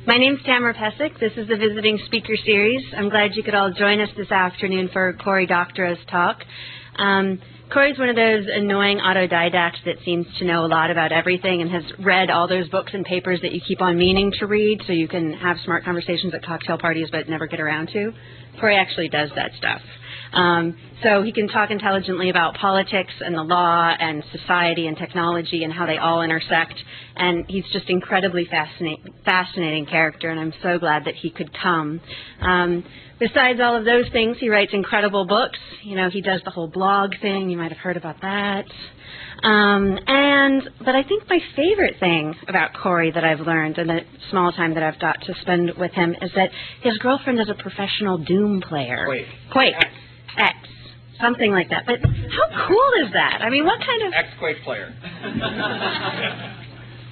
My name's Tamara Pesic. This is the Visiting Speaker Series. I'm glad you could all join us this afternoon for Cory Doctorow's talk. Cory's one of those annoying autodidacts that seems to know a lot about everything and has read all those books and papers that you keep on meaning to read so you can have smart conversations at cocktail parties but never get around to. Cory actually does that stuff. So he can talk intelligently about politics and the law and society and technology and how they all intersect. And he's just incredibly fascinating character, and I'm so glad that he could come. Besides all of those things, he writes incredible books. You know, he does the whole blog thing. You might have heard about that. But I think my favorite thing about Cory that I've learned in the small time that I've got to spend with him is that his girlfriend is a professional Doom player. Quake. X. Something like that. But how cool is that? I mean, what kind of... X-Quake player.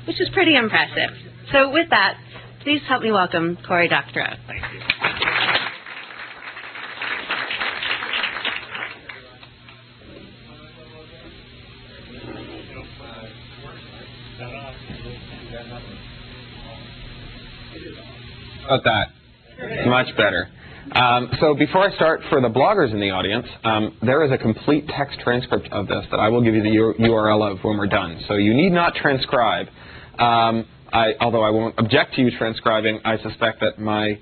Which is pretty impressive. So with that, please help me welcome Cory Doctorow. Thank you. About that. Much better. So before I start, for the bloggers in the audience, there is a complete text transcript of this that I will give you the URL of when we're done. So you need not transcribe. Although I won't object to you transcribing, I suspect that my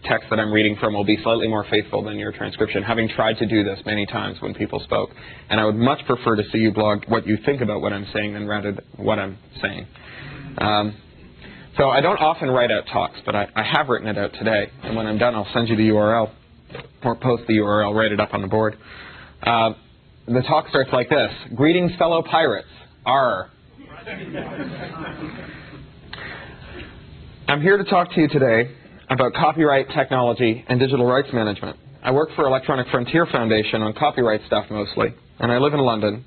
text that I'm reading from will be slightly more faithful than your transcription, having tried to do this many times when people spoke. And I would much prefer to see you blog what you think about what I'm saying than rather what I'm saying. So I don't often write out talks, but I have written it out today. And when I'm done, I'll send you the URL, or post the URL, write it up on the board. The talk starts like this. Greetings, fellow pirates. Arr. I'm here to talk to you today about copyright technology and digital rights management. I work for Electronic Frontier Foundation on copyright stuff mostly, and I live in London.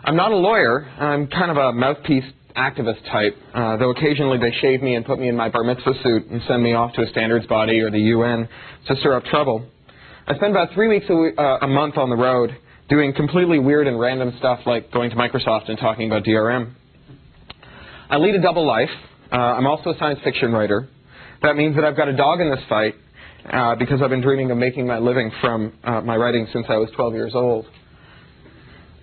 I'm not a lawyer. I'm kind of a mouthpiece activist type, though occasionally they shave me and put me in my bar mitzvah suit and send me off to a standards body or the UN to stir up trouble. I spend about 3 weeks a month on the road doing completely weird and random stuff like going to Microsoft and talking about DRM. I lead a double life. I'm also a science fiction writer. That means that I've got a dog in this fight because I've been dreaming of making my living from my writing since I was 12 years old.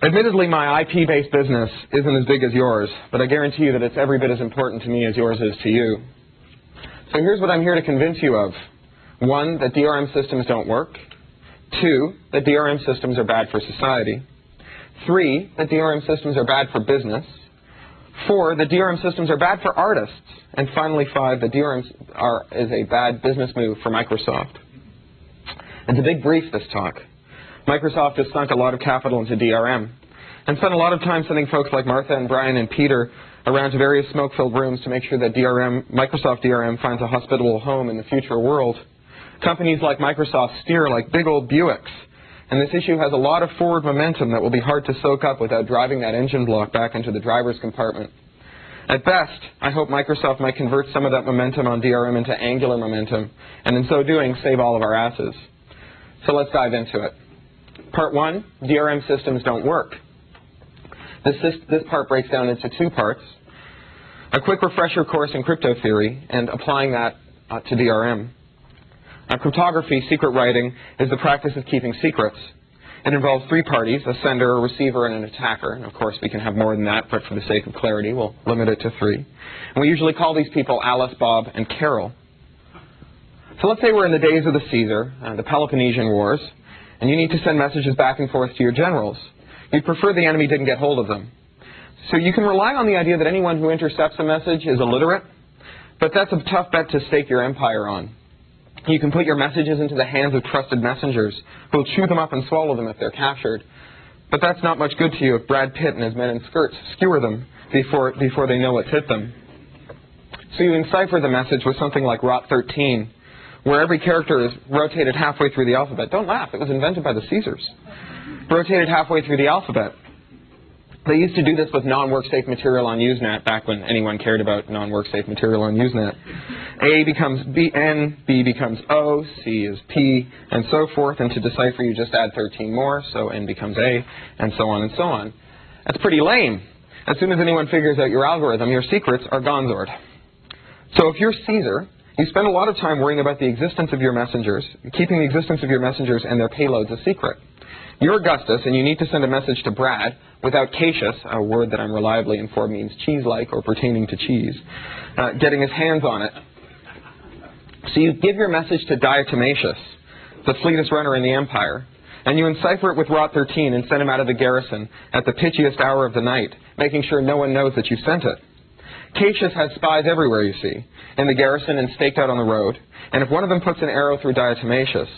Admittedly, my IP-based business isn't as big as yours, but I guarantee you that it's every bit as important to me as yours is to you. So here's what I'm here to convince you of. 1, that DRM systems don't work. 2, that DRM systems are bad for society. 3, that DRM systems are bad for business. 4, that DRM systems are bad for artists. And finally 5, that DRM is a bad business move for Microsoft. It's a big brief, this talk. Microsoft has sunk a lot of capital into DRM and spent a lot of time sending folks like Martha and Brian and Peter around to various smoke-filled rooms to make sure that Microsoft DRM finds a hospitable home in the future world. Companies like Microsoft steer like big old Buicks, and this issue has a lot of forward momentum that will be hard to soak up without driving that engine block back into the driver's compartment. At best, I hope Microsoft might convert some of that momentum on DRM into angular momentum, and in so doing, save all of our asses. So let's dive into it. Part 1, DRM systems don't work. This part breaks down into 2 parts. A quick refresher course in crypto theory and applying that to DRM. Cryptography, secret writing, is the practice of keeping secrets. It involves 3 parties, a sender, a receiver, and an attacker. And of course, we can have more than that, but for the sake of clarity, we'll limit it to 3. And we usually call these people Alice, Bob, and Carol. So let's say we're in the days of the Caesar, the Peloponnesian Wars, and you need to send messages back and forth to your generals. You'd prefer the enemy didn't get hold of them. So you can rely on the idea that anyone who intercepts a message is illiterate, but that's a tough bet to stake your empire on. You can put your messages into the hands of trusted messengers who will chew them up and swallow them if they're captured. But that's not much good to you if Brad Pitt and his men in skirts skewer them before they know what's hit them. So you encipher the message with something like Rot 13, where every character is rotated halfway through the alphabet. Don't laugh, it was invented by the Caesars. Rotated halfway through the alphabet. They used to do this with non-work-safe material on Usenet back when anyone cared about non-work-safe material on Usenet. A becomes B, N, B becomes O, C is P, and so forth. And to decipher, you just add 13 more, so N becomes A, and so on and so on. That's pretty lame. As soon as anyone figures out your algorithm, your secrets are gonzored. So if you're Caesar, you spend a lot of time worrying about the existence of your messengers, keeping the existence of your messengers and their payloads a secret. You're Augustus, and you need to send a message to Brad without Cassius, a word that I'm reliably informed means cheese-like or pertaining to cheese, getting his hands on it. So you give your message to Diatomasius, the fleetest runner in the empire, and you encipher it with Rot 13 and send him out of the garrison at the pitchiest hour of the night, making sure no one knows that you sent it. Cassius has spies everywhere, you see, in the garrison and staked out on the road, and if one of them puts an arrow through Diatomasius,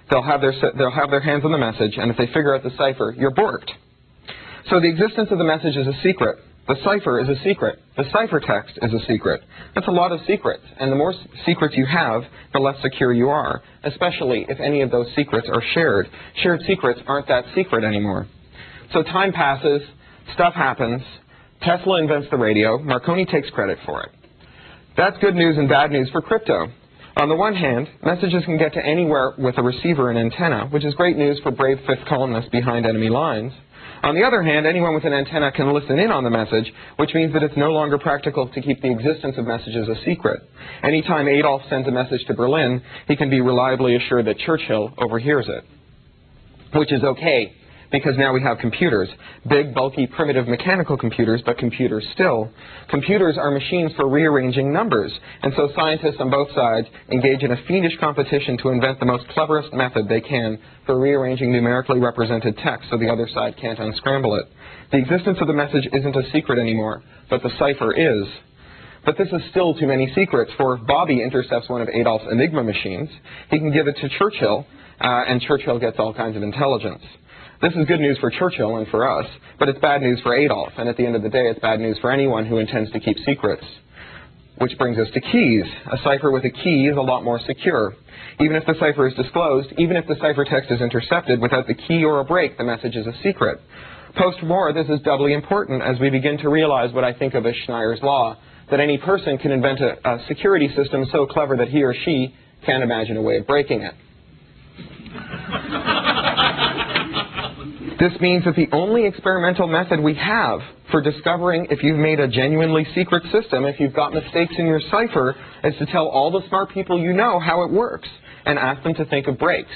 they'll have their hands on the message, and if they figure out the cipher, you're borked. So the existence of the message is a secret. The cipher is a secret. The ciphertext is a secret. That's a lot of secrets, and the more secrets you have, the less secure you are, especially if any of those secrets are shared. Shared secrets aren't that secret anymore. So time passes, stuff happens, Tesla invents the radio, Marconi takes credit for it. That's good news and bad news for crypto. On the one hand, messages can get to anywhere with a receiver and antenna, which is great news for brave fifth columnists behind enemy lines. On the other hand, anyone with an antenna can listen in on the message, which means that it's no longer practical to keep the existence of messages a secret. Anytime Adolf sends a message to Berlin, he can be reliably assured that Churchill overhears it. Which is okay, because now we have computers. Big, bulky, primitive mechanical computers, but computers still. Computers are machines for rearranging numbers, and so scientists on both sides engage in a fiendish competition to invent the most cleverest method they can for rearranging numerically represented text so the other side can't unscramble it. The existence of the message isn't a secret anymore, but the cipher is. But this is still too many secrets, for if Bobby intercepts one of Adolf's Enigma machines, he can give it to Churchill, and Churchill gets all kinds of intelligence. This is good news for Churchill and for us, but it's bad news for Adolf, and at the end of the day, it's bad news for anyone who intends to keep secrets. Which brings us to keys. A cipher with a key is a lot more secure. Even if the cipher is disclosed, even if the ciphertext is intercepted, without the key or a break, the message is a secret. Post-war, this is doubly important as we begin to realize what I think of as Schneier's law, that any person can invent a security system so clever that he or she can't imagine a way of breaking it. This means that the only experimental method we have for discovering if you've made a genuinely secret system, if you've got mistakes in your cipher, is to tell all the smart people you know how it works and ask them to think of breaks.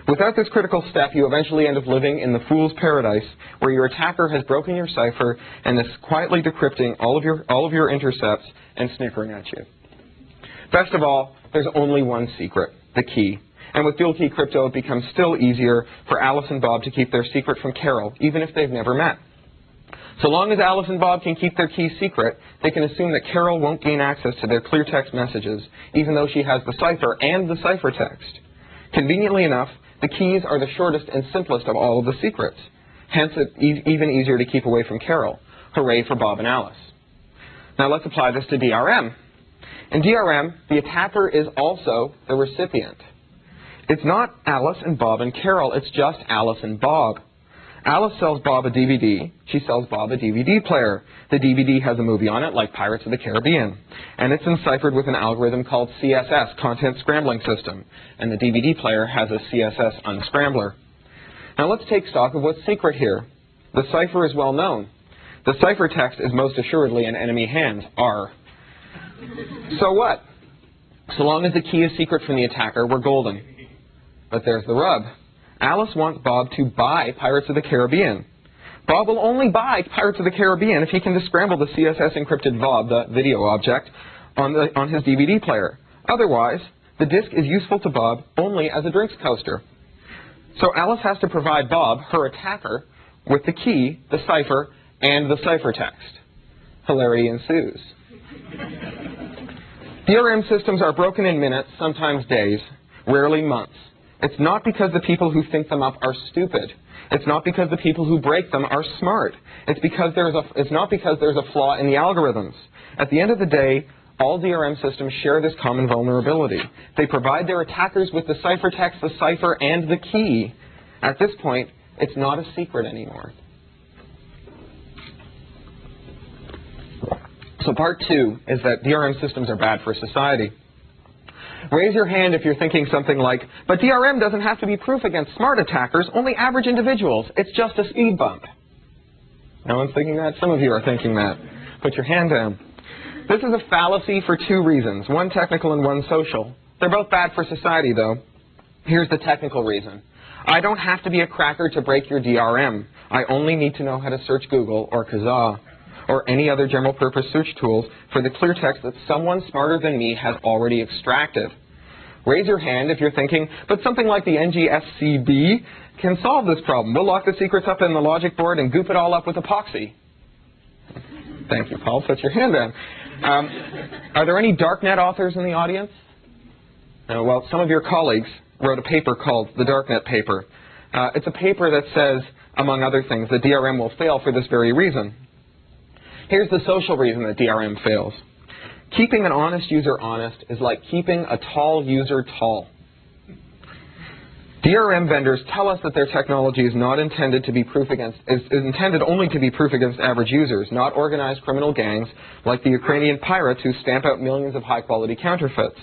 Without this critical step, you eventually end up living in the fool's paradise, where your attacker has broken your cipher and is quietly decrypting all of your intercepts and snickering at you. Best of all, there's only one secret, the key. And with dual key crypto, it becomes still easier for Alice and Bob to keep their secret from Carol, even if they've never met. So long as Alice and Bob can keep their key secret, they can assume that Carol won't gain access to their clear text messages, even though she has the cipher and the ciphertext. Conveniently enough, the keys are the shortest and simplest of all of the secrets. Hence, it's even easier to keep away from Carol. Hooray for Bob and Alice. Now let's apply this to DRM. In DRM, the attacker is also the recipient. It's not Alice and Bob and Carol, it's just Alice and Bob. Alice sells Bob a DVD, she sells Bob a DVD player. The DVD has a movie on it, like Pirates of the Caribbean. And it's enciphered with an algorithm called CSS, Content Scrambling System. And the DVD player has a CSS unscrambler. Now let's take stock of what's secret here. The cipher is well known. The ciphertext is most assuredly in enemy hands, R. So what? So long as the key is secret from the attacker, we're golden. But there's the rub. Alice wants Bob to buy Pirates of the Caribbean. Bob will only buy Pirates of the Caribbean if he can descramble the CSS encrypted VOB, the video object, on his DVD player. Otherwise, the disk is useful to Bob only as a drinks coaster. So Alice has to provide Bob, her attacker, with the key, the cipher, and the ciphertext. Hilarity ensues. DRM systems are broken in minutes, sometimes days, rarely months. It's not because the people who think them up are stupid. It's not because the people who break them are smart. It's not because there's a flaw in the algorithms. At the end of the day, all DRM systems share this common vulnerability. They provide their attackers with the ciphertext, the cipher, and the key. At this point, it's not a secret anymore. So part 2 is that DRM systems are bad for society. Raise your hand if you're thinking something like, but DRM doesn't have to be proof against smart attackers, only average individuals. It's just a speed bump. No one's thinking that? Some of you are thinking that. Put your hand down. This is a fallacy for two reasons, one technical and one social. They're both bad for society, though. Here's the technical reason. I don't have to be a cracker to break your DRM. I only need to know how to search Google or Kazaa or any other general-purpose search tools for the clear text that someone smarter than me has already extracted. Raise your hand if you're thinking, but something like the NGSCB can solve this problem. We'll lock the secrets up in the logic board and goop it all up with epoxy. Thank you, Paul. Put your hand down. Are there any darknet authors in the audience? Well, some of your colleagues wrote a paper called the Darknet paper. It's a paper that says, among other things, that DRM will fail for this very reason. Here's the social reason that DRM fails. Keeping an honest user honest is like keeping a tall user tall. DRM vendors tell us that their technology is not intended to be proof against, is intended only to be proof against average users, not organized criminal gangs like the Ukrainian pirates who stamp out millions of high-quality counterfeits.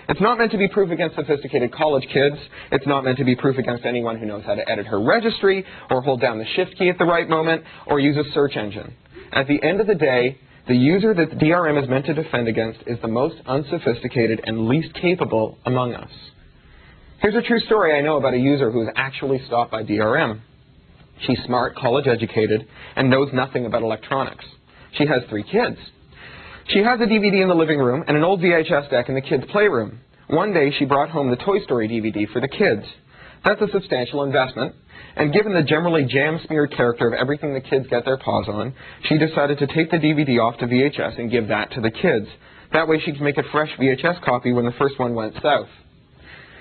It's not meant to be proof against sophisticated college kids. It's not meant to be proof against anyone who knows how to edit her registry or hold down the shift key at the right moment or use a search engine. At the end of the day, the user that the DRM is meant to defend against is the most unsophisticated and least capable among us. Here's a true story I know about a user who was actually stopped by DRM. She's smart, college-educated, and knows nothing about electronics. She has 3 kids. She has a DVD in the living room and an old VHS deck in the kids' playroom. One day, she brought home the Toy Story DVD for the kids. That's a substantial investment, and given the generally jam-smeared character of everything the kids get their paws on, she decided to take the DVD off to VHS and give that to the kids. That way she could make a fresh VHS copy when the first one went south.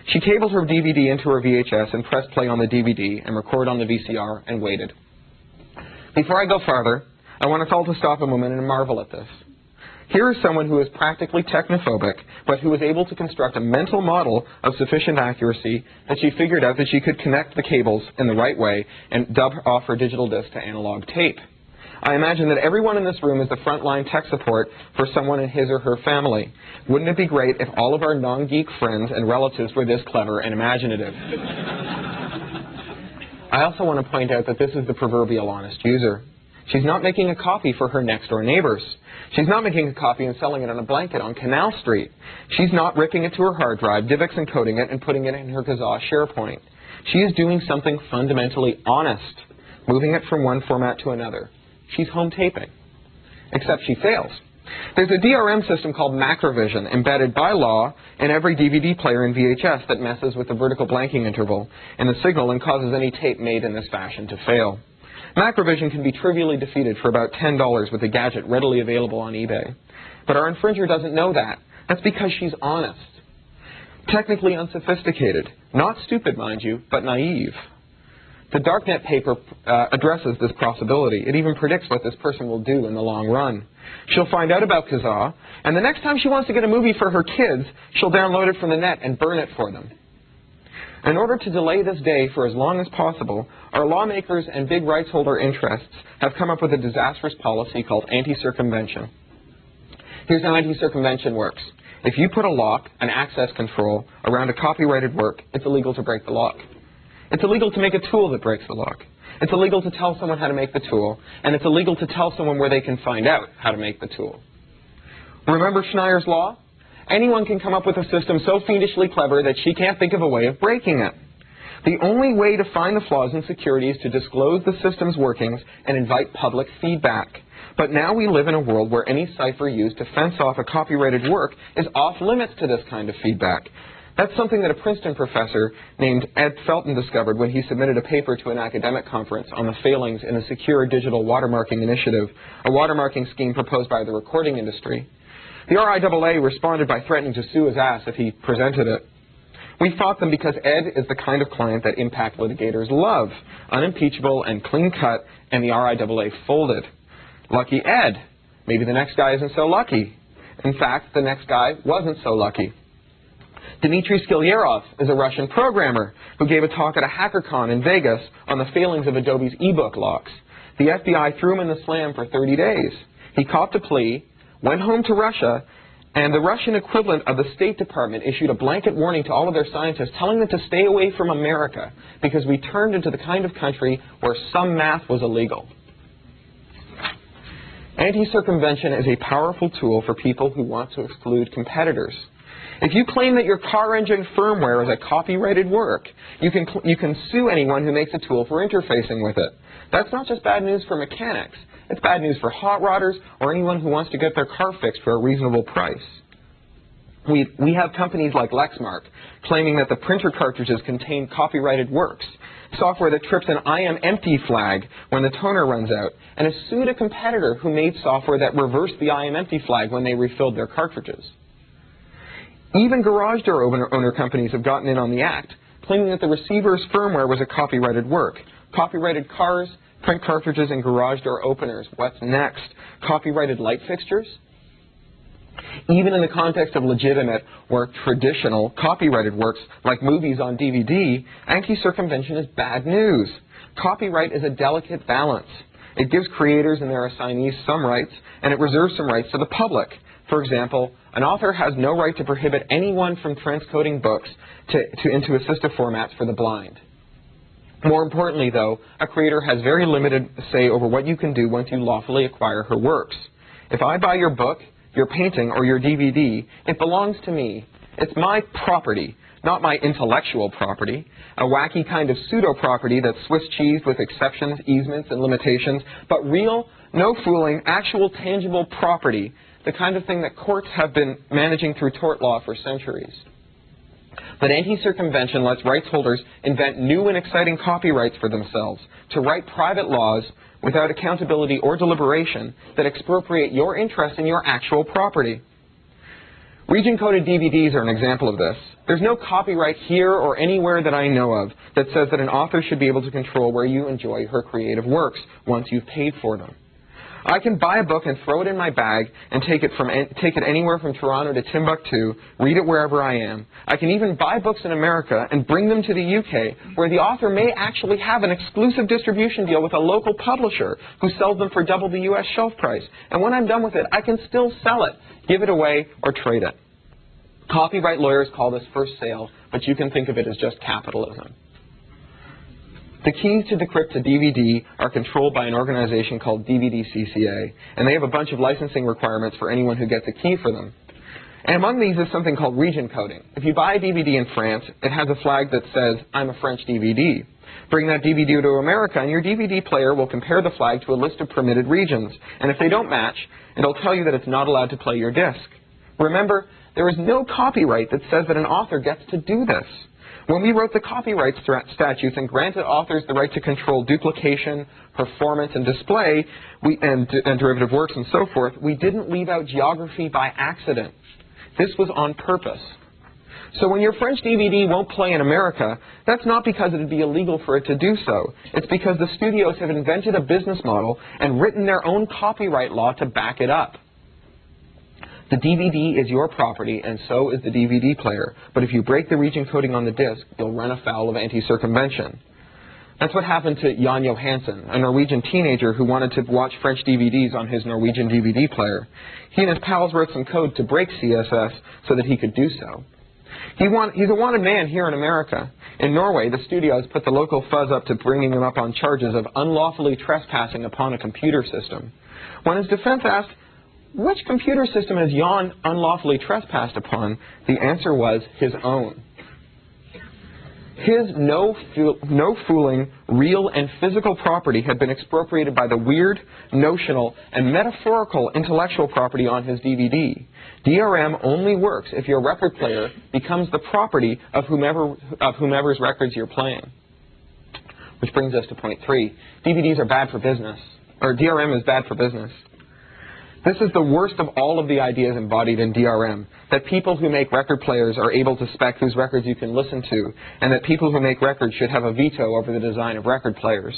She cabled her DVD into her VHS and pressed play on the DVD and record on the VCR and waited. Before I go farther, I want us all to stop a moment and marvel at this. Here is someone who is practically technophobic, but who was able to construct a mental model of sufficient accuracy that she figured out that she could connect the cables in the right way and dub off her digital disc to analog tape. I imagine that everyone in this room is the frontline tech support for someone in his or her family. Wouldn't it be great if all of our non-geek friends and relatives were this clever and imaginative? I also want to point out that this is the proverbial honest user. She's not making a copy for her next-door neighbors. She's not making a copy and selling it on a blanket on Canal Street. She's not ripping it to her hard drive, DivX encoding it, and putting it in her Kazaa SharePoint. She is doing something fundamentally honest, moving it from one format to another. She's home taping, except she fails. There's a DRM system called Macrovision embedded by law in every DVD player in VHS that messes with the vertical blanking interval in the signal and causes any tape made in this fashion to fail. Macrovision can be trivially defeated for about $10 with a gadget readily available on eBay. But our infringer doesn't know that. That's because she's honest. Technically unsophisticated. Not stupid, mind you, but naive. The Darknet paper addresses this possibility. It even predicts what this person will do in the long run. She'll find out about Kazaa, and the next time she wants to get a movie for her kids, she'll download it from the net and burn it for them. In order to delay this day for as long as possible, our lawmakers and big rights holder interests have come up with a disastrous policy called anti-circumvention. Here's how anti-circumvention works. If you put a lock, an access control, around a copyrighted work, it's illegal to break the lock. It's illegal to make a tool that breaks the lock. It's illegal to tell someone how to make the tool, and it's illegal to tell someone where they can find out how to make the tool. Remember Schneier's law? Anyone can come up with a system so fiendishly clever that she can't think of a way of breaking it. The only way to find the flaws in security is to disclose the system's workings and invite public feedback. But now we live in a world where any cipher used to fence off a copyrighted work is off limits to this kind of feedback. That's something that a Princeton professor named Ed Felton discovered when he submitted a paper to an academic conference on the failings in the Secure Digital Watermarking Initiative, a watermarking scheme proposed by the recording industry. The RIAA responded by threatening to sue his ass if he presented it. We fought them because Ed is the kind of client that impact litigators love, unimpeachable and clean-cut, and the RIAA folded. Lucky Ed. Maybe the next guy isn't so lucky. In fact, the next guy wasn't so lucky. Dmitry Skilyarov is a Russian programmer who gave a talk at a HackerCon in Vegas on the failings of Adobe's ebook locks. The FBI threw him in the slam for 30 days. He copped a plea, went home to Russia, and the Russian equivalent of the State Department issued a blanket warning to all of their scientists telling them to stay away from America because we turned into the kind of country where some math was illegal. Anti-circumvention is a powerful tool for people who want to exclude competitors. If you claim that your car engine firmware is a copyrighted work, you can sue anyone who makes a tool for interfacing with it. That's not just bad news for mechanics. It's bad news for hot rodders or anyone who wants to get their car fixed for a reasonable price. We have companies like Lexmark claiming that the printer cartridges contain copyrighted works, software that trips an I am empty flag when the toner runs out, and has sued a competitor who made software that reversed the I am empty flag when they refilled their cartridges. Even garage door owner companies have gotten in on the act, claiming that the receiver's firmware was a copyrighted work. Copyrighted cars, print cartridges, and garage door openers. What's next? Copyrighted light fixtures? Even in the context of legitimate or traditional copyrighted works like movies on DVD, anti-circumvention is bad news. Copyright is a delicate balance. It gives creators and their assignees some rights, and it reserves some rights to the public. For example, an author has no right to prohibit anyone from transcoding books into assistive formats for the blind. More importantly, though, a creator has very limited say over what you can do once you lawfully acquire her works. If I buy your book, your painting, or your DVD, it belongs to me. It's my property, not my intellectual property, a wacky kind of pseudo-property that's Swiss cheesed with exceptions, easements, and limitations, but real, no fooling, actual tangible property, the kind of thing that courts have been managing through tort law for centuries. But anti-circumvention lets rights holders invent new and exciting copyrights for themselves, to write private laws without accountability or deliberation that expropriate your interest in your actual property. Region-coded DVDs are an example of this. There's no copyright here or anywhere that I know of that says that an author should be able to control where you enjoy her creative works once you've paid for them. I can buy a book and throw it in my bag and take it anywhere from Toronto to Timbuktu, read it wherever I am. I can even buy books in America and bring them to the UK, where the author may actually have an exclusive distribution deal with a local publisher who sells them for double the US shelf price. And when I'm done with it, I can still sell it, give it away, or trade it. Copyright lawyers call this first sale, but you can think of it as just capitalism. The keys to decrypt a DVD are controlled by an organization called DVD-CCA, and they have a bunch of licensing requirements for anyone who gets a key for them. And among these is something called region coding. If you buy a DVD in France, it has a flag that says, I'm a French DVD. Bring that DVD to America, and your DVD player will compare the flag to a list of permitted regions. And if they don't match, it'll tell you that it's not allowed to play your disc. Remember, there is no copyright that says that an author gets to do this. When we wrote the copyright statutes and granted authors the right to control duplication, performance, and display, and derivative works and so forth, we didn't leave out geography by accident. This was on purpose. So when your French DVD won't play in America, that's not because it would be illegal for it to do so. It's because the studios have invented a business model and written their own copyright law to back it up. The DVD is your property, and so is the DVD player. But if you break the region coding on the disc, you'll run afoul of anti-circumvention. That's what happened to Jan Johansson, a Norwegian teenager who wanted to watch French DVDs on his Norwegian DVD player. He and his pals wrote some code to break CSS so that he could do so. He's a wanted man here in America. In Norway, the studios put the local fuzz up to bringing him up on charges of unlawfully trespassing upon a computer system. When his defense asked, which computer system has Jan unlawfully trespassed upon, the answer was his own. His no-fooling, real and physical property had been expropriated by the weird, notional, and metaphorical intellectual property on his DVD. DRM only works if your record player becomes the property of whomever's records you're playing. Which brings us to point 3. DVDs are bad for business, or DRM is bad for business. This is the worst of all of the ideas embodied in DRM, that people who make record players are able to spec whose records you can listen to, and that people who make records should have a veto over the design of record players.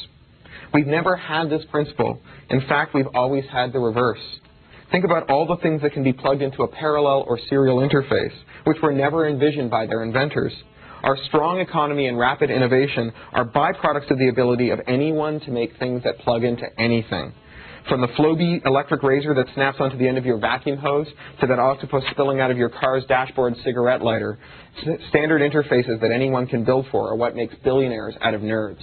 We've never had this principle. In fact, we've always had the reverse. Think about all the things that can be plugged into a parallel or serial interface, which were never envisioned by their inventors. Our strong economy and rapid innovation are byproducts of the ability of anyone to make things that plug into anything. From the Flowbee electric razor that snaps onto the end of your vacuum hose to that octopus spilling out of your car's dashboard cigarette lighter, standard interfaces that anyone can build for are what makes billionaires out of nerds.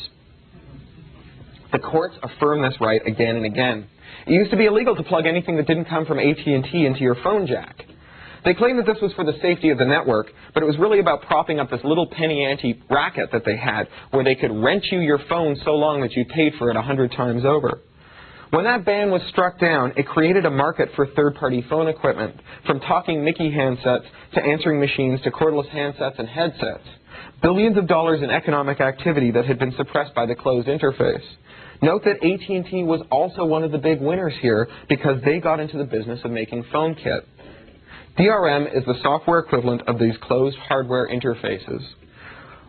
The courts affirm this right again and again. It used to be illegal to plug anything that didn't come from AT&T into your phone jack. They claimed that this was for the safety of the network, but it was really about propping up this little penny ante racket that they had, where they could rent you your phone so long that you paid for it 100 times over. When that ban was struck down, it created a market for third-party phone equipment, from talking Mickey handsets to answering machines to cordless handsets and headsets. Billions of dollars in economic activity that had been suppressed by the closed interface. Note that AT&T was also one of the big winners here because they got into the business of making phone kit. DRM is the software equivalent of these closed hardware interfaces.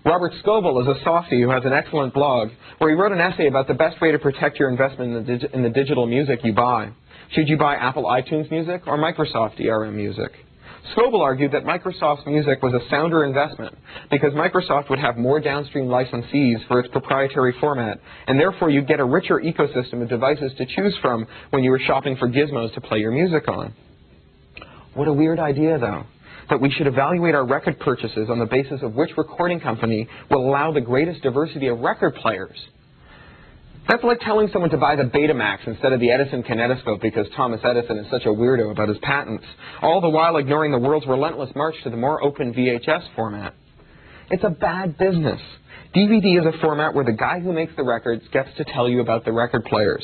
Robert Scoble is a softie who has an excellent blog where he wrote an essay about the best way to protect your investment in the digital music you buy. Should you buy Apple iTunes music or Microsoft DRM music? Scoble argued that Microsoft's music was a sounder investment because Microsoft would have more downstream licensees for its proprietary format, and therefore you'd get a richer ecosystem of devices to choose from when you were shopping for gizmos to play your music on. What a weird idea, though, that we should evaluate our record purchases on the basis of which recording company will allow the greatest diversity of record players. That's like telling someone to buy the Betamax instead of the Edison kinetoscope because Thomas Edison is such a weirdo about his patents, all the while ignoring the world's relentless march to the more open VHS format. It's a bad business. DVD is a format where the guy who makes the records gets to tell you about the record players.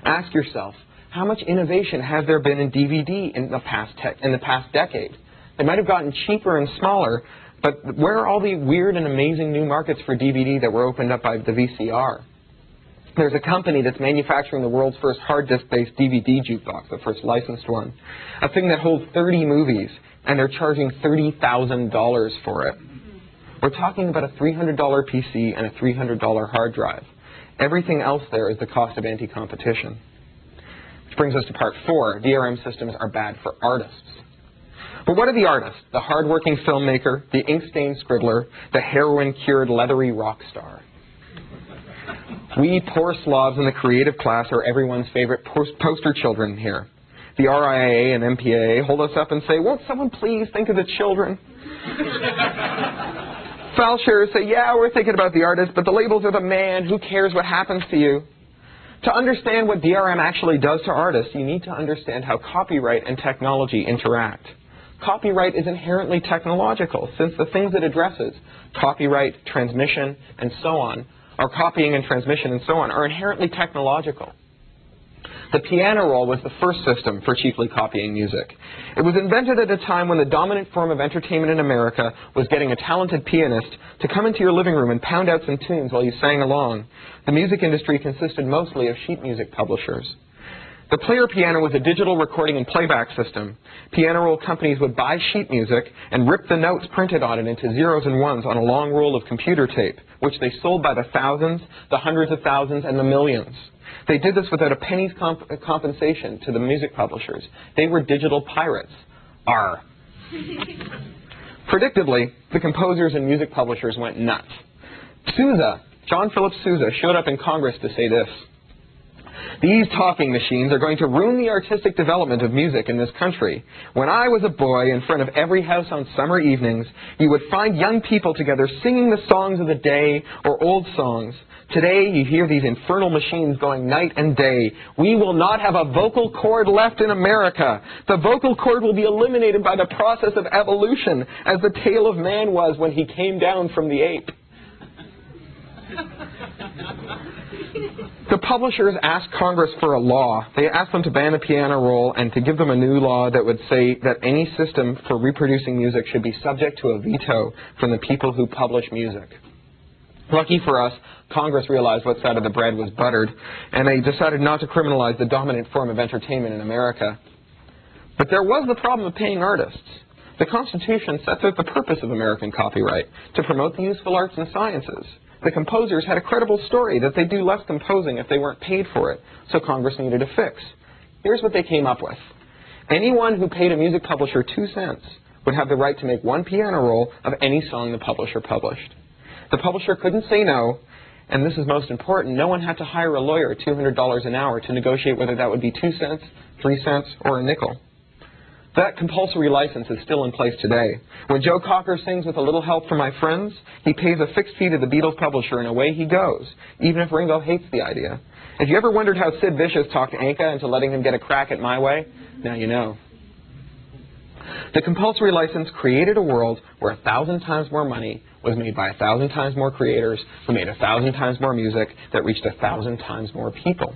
Ask yourself, how much innovation has there been in DVD in the past decade? They might have gotten cheaper and smaller, but where are all the weird and amazing new markets for DVD that were opened up by the VCR? There's a company that's manufacturing the world's first hard disk-based DVD jukebox, the first licensed one, a thing that holds 30 movies, and they're charging $30,000 for it. We're talking about a $300 PC and a $300 hard drive. Everything else there is the cost of anti-competition. Which brings us to part 4. DRM systems are bad for artists. But what are the artists? The hard-working filmmaker, the ink-stained scribbler, the heroin-cured leathery rock star. We poor slobs in the creative class are everyone's favorite poster children here. The RIAA and MPAA hold us up and say, won't someone please think of the children? File sharers say, yeah, we're thinking about the artist, but the labels are the man. Who cares what happens to you? To understand what DRM actually does to artists, you need to understand how copyright and technology interact. Copyright is inherently technological, since the things it addresses, copyright, transmission, and so on, or copying and transmission and so on, are inherently technological. The piano roll was the first system for cheaply copying music. It was invented at a time when the dominant form of entertainment in America was getting a talented pianist to come into your living room and pound out some tunes while you sang along. The music industry consisted mostly of sheet music publishers. The player piano was a digital recording and playback system. Piano roll companies would buy sheet music and rip the notes printed on it into zeros and ones on a long roll of computer tape, which they sold by the thousands, the hundreds of thousands, and the millions. They did this without a penny's compensation to the music publishers. They were digital pirates. Arr. Predictably, the composers and music publishers went nuts. John Philip Sousa, showed up in Congress to say this: these talking machines are going to ruin the artistic development of music in this country. When I was a boy, in front of every house on summer evenings, you would find young people together singing the songs of the day or old songs. Today, you hear these infernal machines going night and day. We will not have a vocal cord left in America. The vocal cord will be eliminated by the process of evolution, as the tail of man was when he came down from the ape. The publishers asked Congress for a law. They asked them to ban the piano roll and to give them a new law that would say that any system for reproducing music should be subject to a veto from the people who publish music. Lucky for us, Congress realized what side of the bread was buttered, and they decided not to criminalize the dominant form of entertainment in America. But there was the problem of paying artists. The Constitution sets out the purpose of American copyright, to promote the useful arts and sciences. The composers had a credible story that they'd do less composing if they weren't paid for it, so Congress needed a fix. Here's what they came up with. Anyone who paid a music publisher 2 cents would have the right to make one piano roll of any song the publisher published. The publisher couldn't say no, and this is most important, no one had to hire a lawyer at $200 an hour to negotiate whether that would be 2 cents, 3 cents, or a nickel. That compulsory license is still in place today. When Joe Cocker sings With a Little Help from My Friends, he pays a fixed fee to the Beatles publisher and away he goes, even if Ringo hates the idea. If you ever wondered how Sid Vicious talked Anka into letting him get a crack at My Way, now you know. The compulsory license created a world where 1,000 times more money was made by 1,000 times more creators who made 1,000 times more music that reached 1,000 times more people.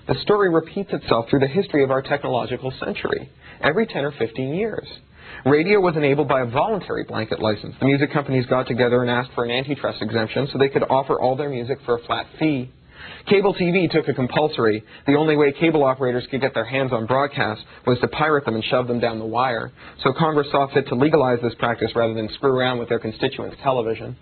The story repeats itself through the history of our technological century, every 10 or 15 years. Radio was enabled by a voluntary blanket license. The music companies got together and asked for an antitrust exemption so they could offer all their music for a flat fee. Cable TV took a compulsory. The only way cable operators could get their hands on broadcasts was to pirate them and shove them down the wire. So Congress saw fit to legalize this practice rather than screw around with their constituents' television.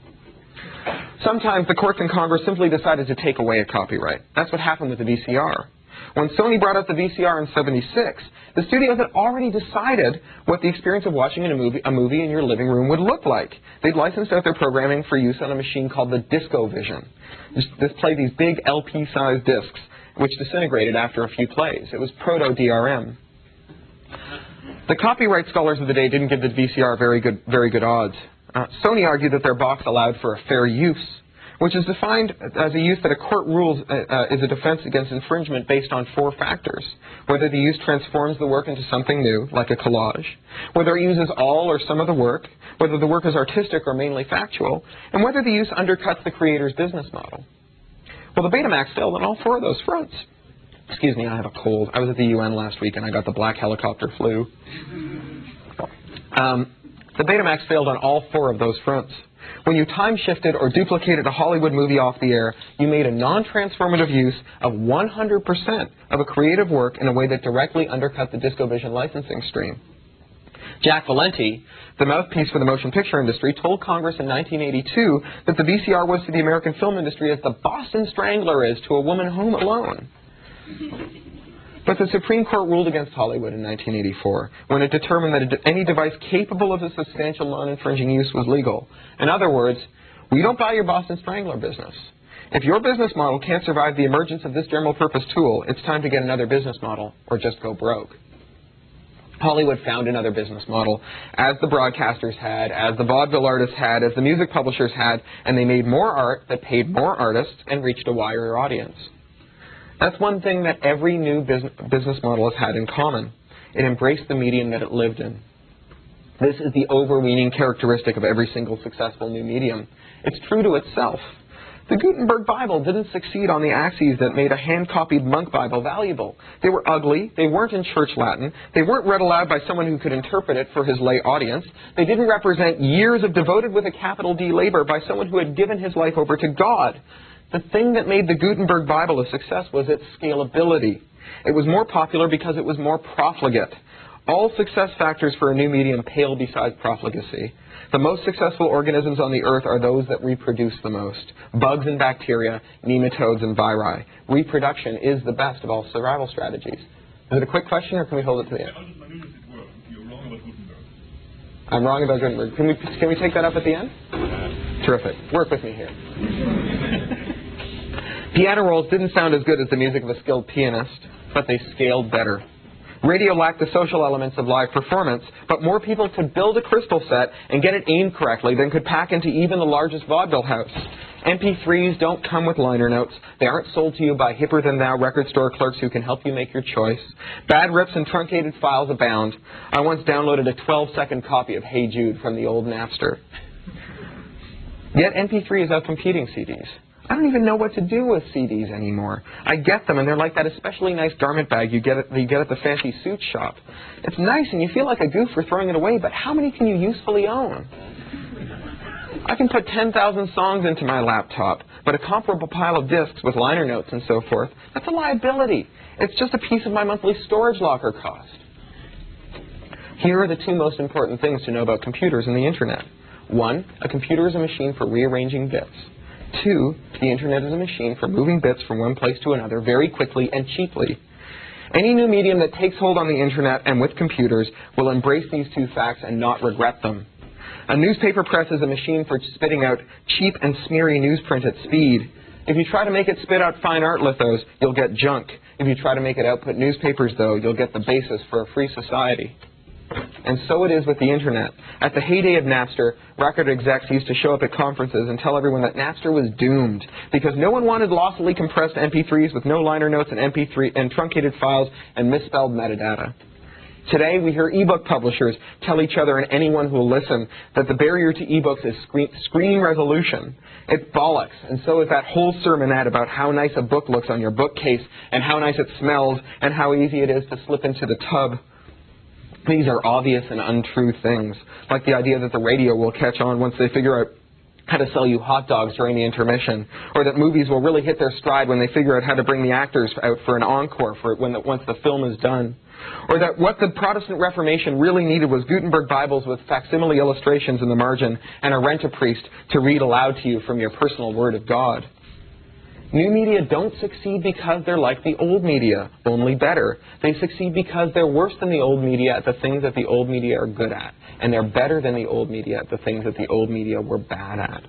Sometimes the courts and Congress simply decided to take away a copyright. That's what happened with the VCR. When Sony brought out the VCR in '76, the studios had already decided what the experience of watching a movie in your living room would look like. They'd licensed out their programming for use on a machine called the DiscoVision. This played these big LP-sized discs, which disintegrated after a few plays. It was proto-DRM. The copyright scholars of the day didn't give the VCR very good odds. Sony argued that their box allowed for a fair use, which is defined as a use that a court rules is a defense against infringement based on 4 factors: whether the use transforms the work into something new, like a collage, whether it uses all or some of the work, whether the work is artistic or mainly factual, and whether the use undercuts the creator's business model. Well, the Betamax failed on all 4 of those fronts. Excuse me, I have a cold. I was at the UN last week and I got the black helicopter flu. The Betamax failed on all 4 of those fronts. When you time-shifted or duplicated a Hollywood movie off the air, you made a non-transformative use of 100% of a creative work in a way that directly undercut the DiscoVision licensing stream. Jack Valenti, the mouthpiece for the motion picture industry, told Congress in 1982 that the VCR was to the American film industry as the Boston Strangler is to a woman home alone. But the Supreme Court ruled against Hollywood in 1984 when it determined that any device capable of a substantial non-infringing use was legal. In other words, we don't buy your Boston Strangler business. If your business model can't survive the emergence of this general-purpose tool, it's time to get another business model or just go broke. Hollywood found another business model, as the broadcasters had, as the vaudeville artists had, as the music publishers had, and they made more art that paid more artists and reached a wider audience. That's one thing that every new business model has had in common. It embraced the medium that it lived in. This is the overweening characteristic of every single successful new medium. It's true to itself. The Gutenberg Bible didn't succeed on the axes that made a hand-copied monk Bible valuable. They were ugly, they weren't in church Latin, they weren't read aloud by someone who could interpret it for his lay audience, they didn't represent years of devoted with a capital D labor by someone who had given his life over to God. The thing that made the Gutenberg Bible a success was its scalability. It was more popular because it was more profligate. All success factors for a new medium pale beside profligacy. The most successful organisms on the earth are those that reproduce the most. Bugs and bacteria, nematodes and viri. Reproduction is the best of all survival strategies. Is it a quick question or can we hold it to the end? I'm wrong about Gutenberg. Can we take that up at the end? Terrific. Work with me here. Piano rolls didn't sound as good as the music of a skilled pianist, but they scaled better. Radio lacked the social elements of live performance, but more people could build a crystal set and get it aimed correctly than could pack into even the largest vaudeville house. MP3s don't come with liner notes. They aren't sold to you by hipper-than-thou record store clerks who can help you make your choice. Bad rips and truncated files abound. I once downloaded a 12-second copy of Hey Jude from the old Napster. Yet MP3 is outcompeting CDs. I don't even know what to do with CDs anymore. I get them, and they're like that especially nice garment bag you get at the fancy suit shop. It's nice, and you feel like a goof for throwing it away, but how many can you usefully own? I can put 10,000 songs into my laptop, but a comparable pile of discs with liner notes and so forth, that's a liability. It's just a piece of my monthly storage locker cost. Here are the 2 most important things to know about computers and the Internet. 1, a computer is a machine for rearranging bits. 2, the Internet is a machine for moving bits from one place to another very quickly and cheaply. Any new medium that takes hold on the Internet and with computers will embrace these 2 facts and not regret them. A newspaper press is a machine for spitting out cheap and smeary newsprint at speed. If you try to make it spit out fine art lithos, you'll get junk. If you try to make it output newspapers, though, you'll get the basis for a free society. and so it is with the Internet. At the heyday of Napster, record execs used to show up at conferences and tell everyone that Napster was doomed because no one wanted lossily compressed MP3s with no liner notes and MP3 and truncated files and misspelled metadata. Today, we hear ebook publishers tell each other and anyone who will listen that the barrier to ebooks is screen resolution. It's bollocks, and so is that whole sermonette about how nice a book looks on your bookcase and how nice it smells and how easy it is to slip into the tub. These are obvious and untrue things, like the idea that the radio will catch on once they figure out how to sell you hot dogs during the intermission, or that movies will really hit their stride when they figure out how to bring the actors out for an encore once the film is done. Or that what the Protestant Reformation really needed was Gutenberg Bibles with facsimile illustrations in the margin and a rent-a-priest to read aloud to you from your personal Word of God. New media don't succeed because they're like the old media, only better. They succeed because they're worse than the old media at the things that the old media are good at, and they're better than the old media at the things that the old media were bad at.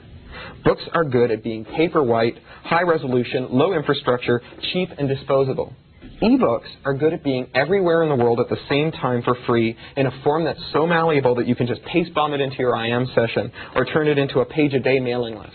Books are good at being paper-white, high-resolution, low infrastructure, cheap, and disposable. E-books are good at being everywhere in the world at the same time for free in a form that's so malleable that you can just paste bomb it into your IM session or turn it into a page-a-day mailing list.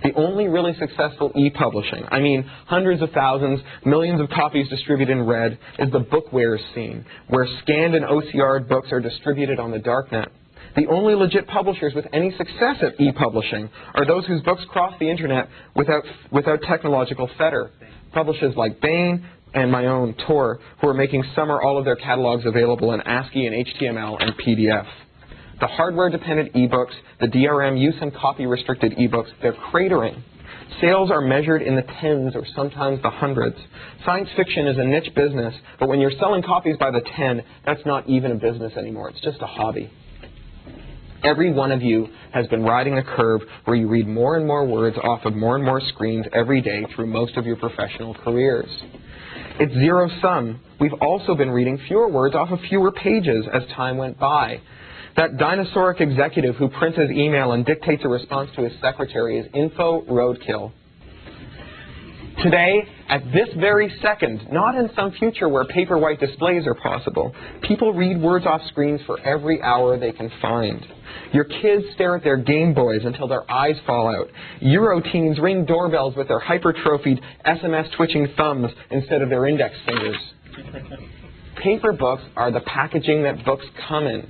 The only really successful e-publishing, I mean hundreds of thousands, millions of copies distributed in red, is the bookwares scene, where scanned and OCR'd books are distributed on the darknet. The only legit publishers with any success at e-publishing are those whose books cross the Internet without technological fetter. Publishers like Bain and my own, Tor, who are making some or all of their catalogs available in ASCII and HTML and PDF. The hardware-dependent ebooks, the DRM use and copy-restricted ebooks, they're cratering. Sales are measured in the tens or sometimes the hundreds. Science fiction is a niche business, but when you're selling copies by the 10, that's not even a business anymore. It's just a hobby. Every one of you has been riding a curve where you read more and more words off of more and more screens every day through most of your professional careers. It's zero sum. We've also been reading fewer words off of fewer pages as time went by. That dinosauric executive who prints his email and dictates a response to his secretary is info roadkill. Today, at this very second, not in some future where paper-white displays are possible, people read words off screens for every hour they can find. Your kids stare at their Game Boys until their eyes fall out. Euro-teens ring doorbells with their hypertrophied SMS-twitching thumbs instead of their index fingers. Paper books are the packaging that books come in.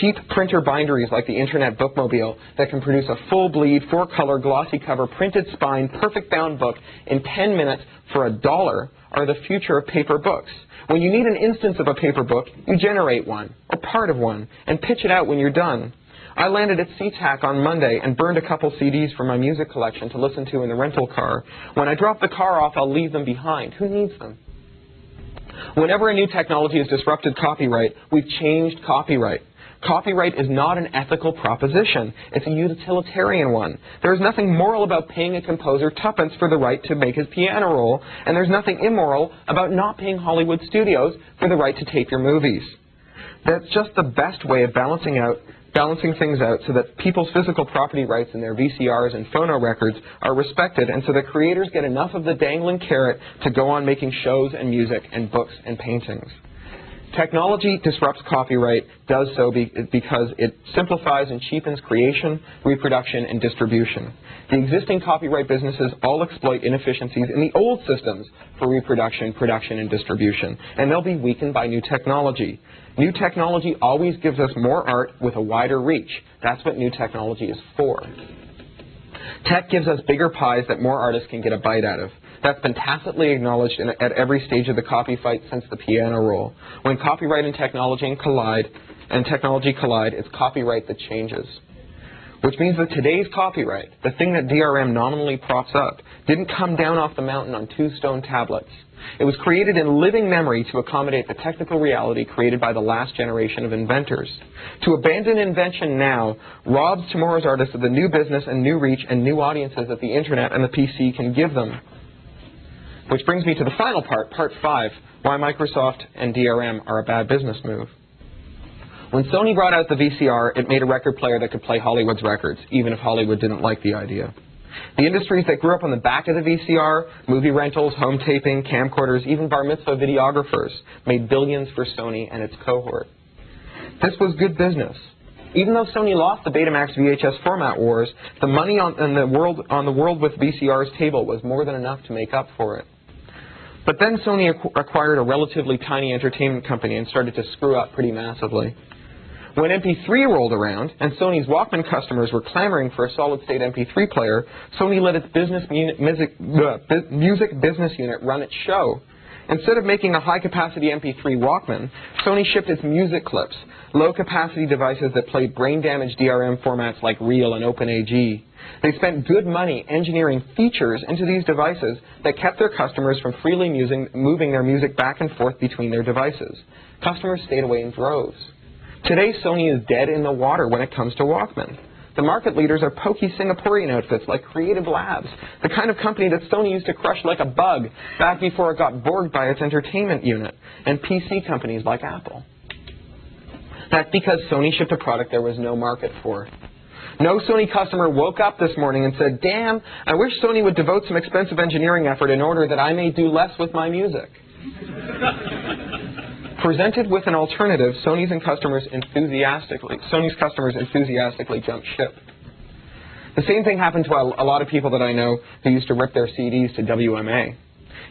Cheap printer binderies like the Internet Bookmobile that can produce a full-bleed, 4-color, glossy cover, printed spine, perfect bound book in 10 minutes for $1 are the future of paper books. When you need an instance of a paper book, you generate one, or part of one, and pitch it out when you're done. I landed at SeaTac on Monday and burned a couple CDs from my music collection to listen to in the rental car. When I drop the car off, I'll leave them behind. Who needs them? Whenever a new technology has disrupted copyright, we've changed copyright. Copyright is not an ethical proposition. It's a utilitarian one. There is nothing moral about paying a composer tuppence for the right to make his piano roll, and there's nothing immoral about not paying Hollywood studios for the right to tape your movies. That's just the best way of balancing things out so that people's physical property rights in their VCRs and phono records are respected, and so that creators get enough of the dangling carrot to go on making shows and music and books and paintings. Technology disrupts copyright, does so because it simplifies and cheapens creation, reproduction, and distribution. The existing copyright businesses all exploit inefficiencies in the old systems for reproduction, production, and distribution, and they'll be weakened by new technology. New technology always gives us more art with a wider reach. That's what new technology is for. Tech gives us bigger pies that more artists can get a bite out of. That's been tacitly acknowledged at every stage of the copy fight since the piano roll. When copyright and technology collide, it's copyright that changes. Which means that today's copyright, the thing that DRM nominally props up, didn't come down off the mountain on 2 stone tablets. It was created in living memory to accommodate the technical reality created by the last generation of inventors. To abandon invention now robs tomorrow's artists of the new business and new reach and new audiences that the Internet and the PC can give them. Which brings me to the final part, part 5, why Microsoft and DRM are a bad business move. When Sony brought out the VCR, it made a record player that could play Hollywood's records, even if Hollywood didn't like the idea. The industries that grew up on the back of the VCR, movie rentals, home taping, camcorders, even bar mitzvah videographers, made billions for Sony and its cohort. This was good business. Even though Sony lost the Betamax VHS format wars, the money on the world with VCR's table was more than enough to make up for it. But then Sony acquired a relatively tiny entertainment company and started to screw up pretty massively. When MP3 rolled around and Sony's Walkman customers were clamoring for a solid-state MP3 player, Sony let its music business unit run its show. Instead of making a high-capacity MP3 Walkman, Sony shipped its music clips, low-capacity devices that played brain-damaged DRM formats like Real and OpenAG. They spent good money engineering features into these devices that kept their customers from freely moving their music back and forth between their devices. Customers stayed away in droves. Today, Sony is dead in the water when it comes to Walkman. The market leaders are pokey Singaporean outfits like Creative Labs, the kind of company that Sony used to crush like a bug back before it got borged by its entertainment unit, and PC companies like Apple. That's because Sony shipped a product there was no market for. No Sony customer woke up this morning and said, "Damn, I wish Sony would devote some expensive engineering effort in order that I may do less with my music." Presented with an alternative, Sony's customers enthusiastically jumped ship. The same thing happened to a lot of people that I know who used to rip their CDs to WMA.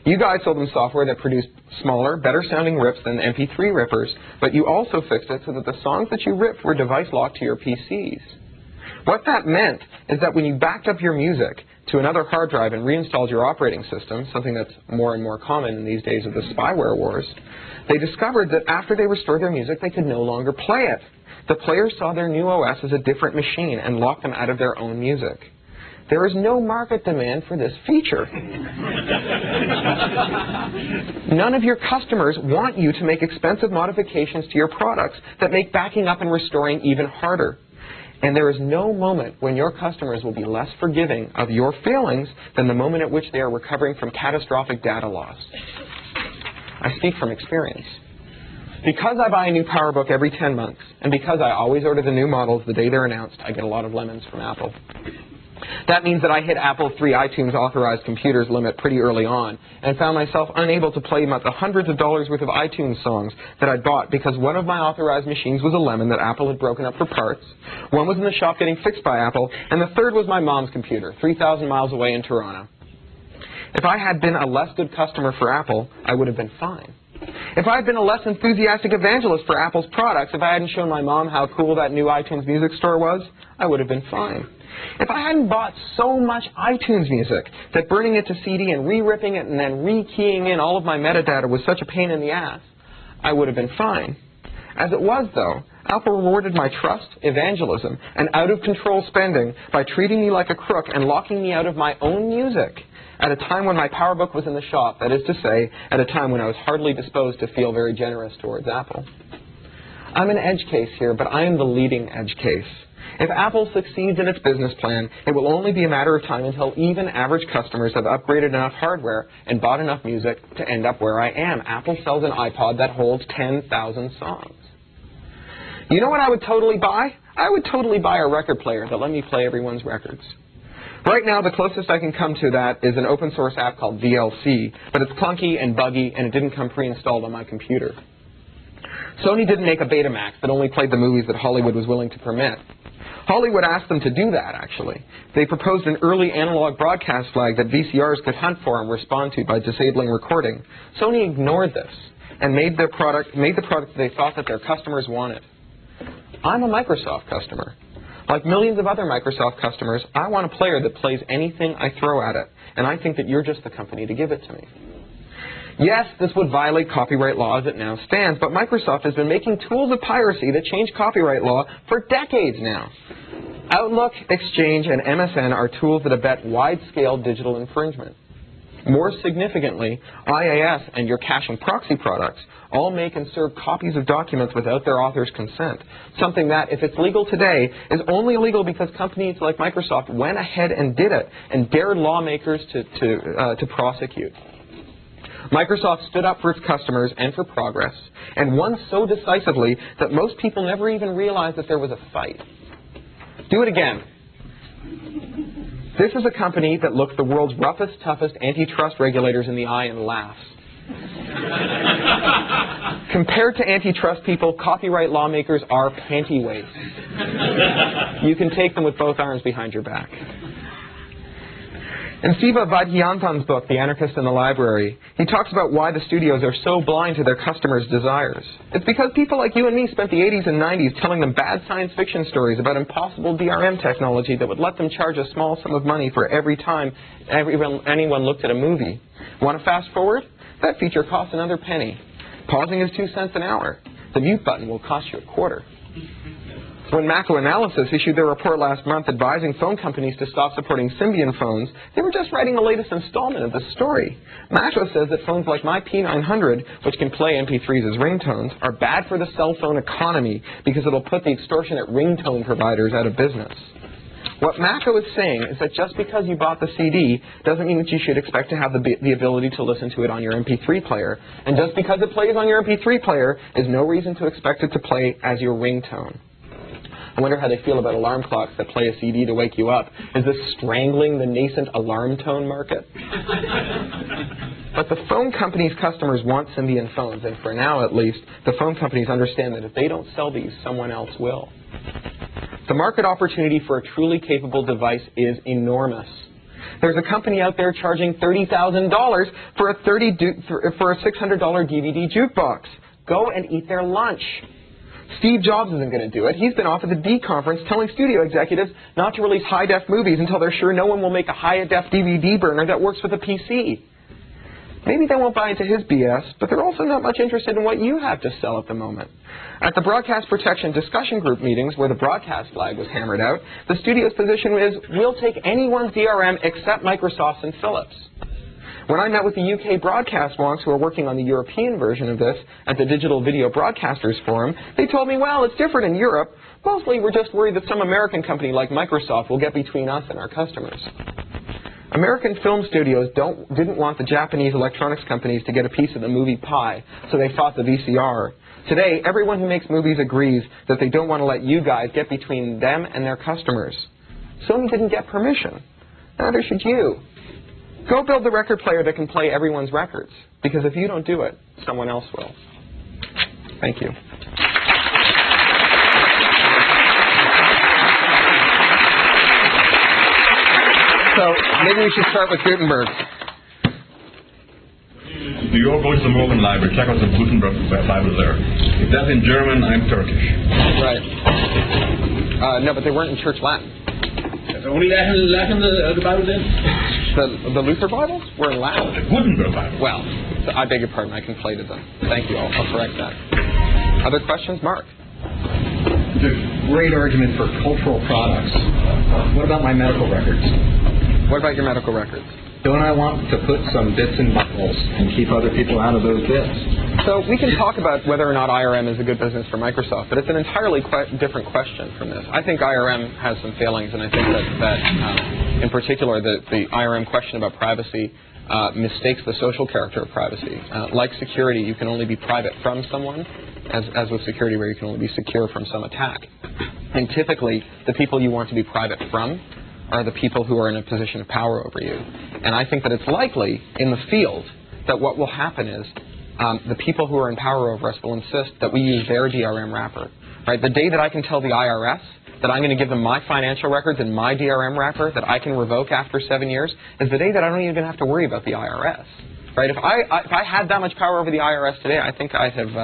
You guys sold them software that produced smaller, better-sounding rips than MP3 rippers, but you also fixed it so that the songs that you ripped were device-locked to your PCs. What that meant is that when you backed up your music to another hard drive and reinstalled your operating system, something that's more and more common in these days of the spyware wars, they discovered that after they restored their music, they could no longer play it. The players saw their new OS as a different machine and locked them out of their own music. There is no market demand for this feature. None of your customers want you to make expensive modifications to your products that make backing up and restoring even harder. And there is no moment when your customers will be less forgiving of your failings than the moment at which they are recovering from catastrophic data loss. I speak from experience. Because I buy a new PowerBook every 10 months, and because I always order the new models the day they're announced, I get a lot of lemons from Apple. That means that I hit Apple's 3 iTunes authorized computers limit pretty early on and found myself unable to play the hundreds of dollars worth of iTunes songs that I'd bought because one of my authorized machines was a lemon that Apple had broken up for parts, one was in the shop getting fixed by Apple, and the third was my mom's computer, 3,000 miles away in Toronto. If I had been a less good customer for Apple, I would have been fine. If I had been a less enthusiastic evangelist for Apple's products, if I hadn't shown my mom how cool that new iTunes music store was, I would have been fine. If I hadn't bought so much iTunes music that burning it to CD and re-ripping it and then re-keying in all of my metadata was such a pain in the ass, I would have been fine. As it was, though, Apple rewarded my trust, evangelism, and out-of-control spending by treating me like a crook and locking me out of my own music at a time when my PowerBook was in the shop, that is to say, at a time when I was hardly disposed to feel very generous towards Apple. I'm an edge case here, but I am the leading edge case. If Apple succeeds in its business plan, it will only be a matter of time until even average customers have upgraded enough hardware and bought enough music to end up where I am. Apple sells an iPod that holds 10,000 songs. You know what I would totally buy? I would totally buy a record player that let me play everyone's records. Right now, the closest I can come to that is an open source app called VLC, but it's clunky and buggy, and it didn't come pre-installed on my computer. Sony didn't make a Betamax that only played the movies that Hollywood was willing to permit. Hollywood asked them to do that, actually. They proposed an early analog broadcast flag that VCRs could hunt for and respond to by disabling recording. Sony ignored this and made the product they thought that their customers wanted. I'm a Microsoft customer. Like millions of other Microsoft customers, I want a player that plays anything I throw at it, and I think that you're just the company to give it to me. Yes, this would violate copyright law as it now stands, but Microsoft has been making tools of piracy that change copyright law for decades now. Outlook, Exchange, and MSN are tools that abet wide-scale digital infringement. More significantly, IAS and your cache and proxy products all make and serve copies of documents without their author's consent, something that, if it's legal today, is only illegal because companies like Microsoft went ahead and did it and dared lawmakers to prosecute. Microsoft stood up for its customers and for progress, and won so decisively that most people never even realized that there was a fight. Do it again. This is a company that looks the world's roughest, toughest antitrust regulators in the eye and laughs. Compared to antitrust people, copyright lawmakers are pantyweights. You can take them with both arms behind your back. In Siva Vaidyanathan's book, The Anarchist in the Library, he talks about why the studios are so blind to their customers' desires. It's because people like you and me spent the 80s and 90s telling them bad science fiction stories about impossible DRM technology that would let them charge a small sum of money for every time anyone looked at a movie. Want to fast forward? That feature costs another penny. Pausing is 2 cents an hour. The mute button will cost you $0.25. When Macro Analysis issued their report last month advising phone companies to stop supporting Symbian phones, they were just writing the latest installment of the story. Macro says that phones like my P900, which can play MP3s as ringtones, are bad for the cell phone economy because it'll put the extortionate ringtone providers out of business. What Macro is saying is that just because you bought the CD doesn't mean that you should expect to have the ability to listen to it on your MP3 player. And just because it plays on your MP3 player is no reason to expect it to play as your ringtone. I wonder how they feel about alarm clocks that play a CD to wake you up. Is this strangling the nascent alarm tone market? But the phone company's customers want Symbian phones, and for now at least, the phone companies understand that if they don't sell these, someone else will. The market opportunity for a truly capable device is enormous. There's a company out there charging $30,000 for a $600 DVD jukebox. Go and eat their lunch. Steve Jobs isn't going to do it. He's been off at the D conference telling studio executives not to release high-def movies until they're sure no one will make a high-def DVD burner that works with a PC. Maybe they won't buy into his BS, but they're also not much interested in what you have to sell at the moment. At the Broadcast Protection Discussion Group meetings, where the broadcast flag was hammered out, the studio's position is, we'll take anyone's DRM except Microsoft's and Philips. When I met with the UK broadcast wonks who are working on the European version of this at the Digital Video Broadcasters Forum, they told me, well, it's different in Europe. Mostly we're just worried that some American company like Microsoft will get between us and our customers. American film studios didn't want the Japanese electronics companies to get a piece of the movie pie, so they fought the VCR. Today, everyone who makes movies agrees that they don't want to let you guys get between them and their customers. Sony didn't get permission. Neither should you. Go build the record player that can play everyone's records, because if you don't do it, someone else will. Thank you. So maybe we should start with Gutenberg. You all go to the Morgan Library, check out the Gutenberg Bible there. If that's in German, I'm Turkish. Right. No, but they weren't in Church Latin. Only Latin the Bible then? The Luther Bibles were in Latin. The Gutenberg Bible. Well, I beg your pardon, I conflated them. Thank you all. I'll correct that. Other questions? Mark? There's a great argument for cultural products. What about my medical records? What about your medical records? Don't I want to put some bits in Bibles and keep other people out of those bits? So we can talk about whether or not IRM is a good business for Microsoft, but it's an entirely different question from this. I think IRM has some failings, and I think that in particular, the IRM question about privacy mistakes the social character of privacy. Like security, you can only be private from someone, as with security, where you can only be secure from some attack. And typically, the people you want to be private from are the people who are in a position of power over you. And I think that it's likely in the field that what will happen is the people who are in power over us will insist that we use their DRM wrapper. Right? The day that I can tell the IRS that I'm going to give them my financial records and my DRM wrapper that I can revoke after 7 years is the day that I don't even have to worry about the IRS. Right? If I had that much power over the IRS today, I think I'd have.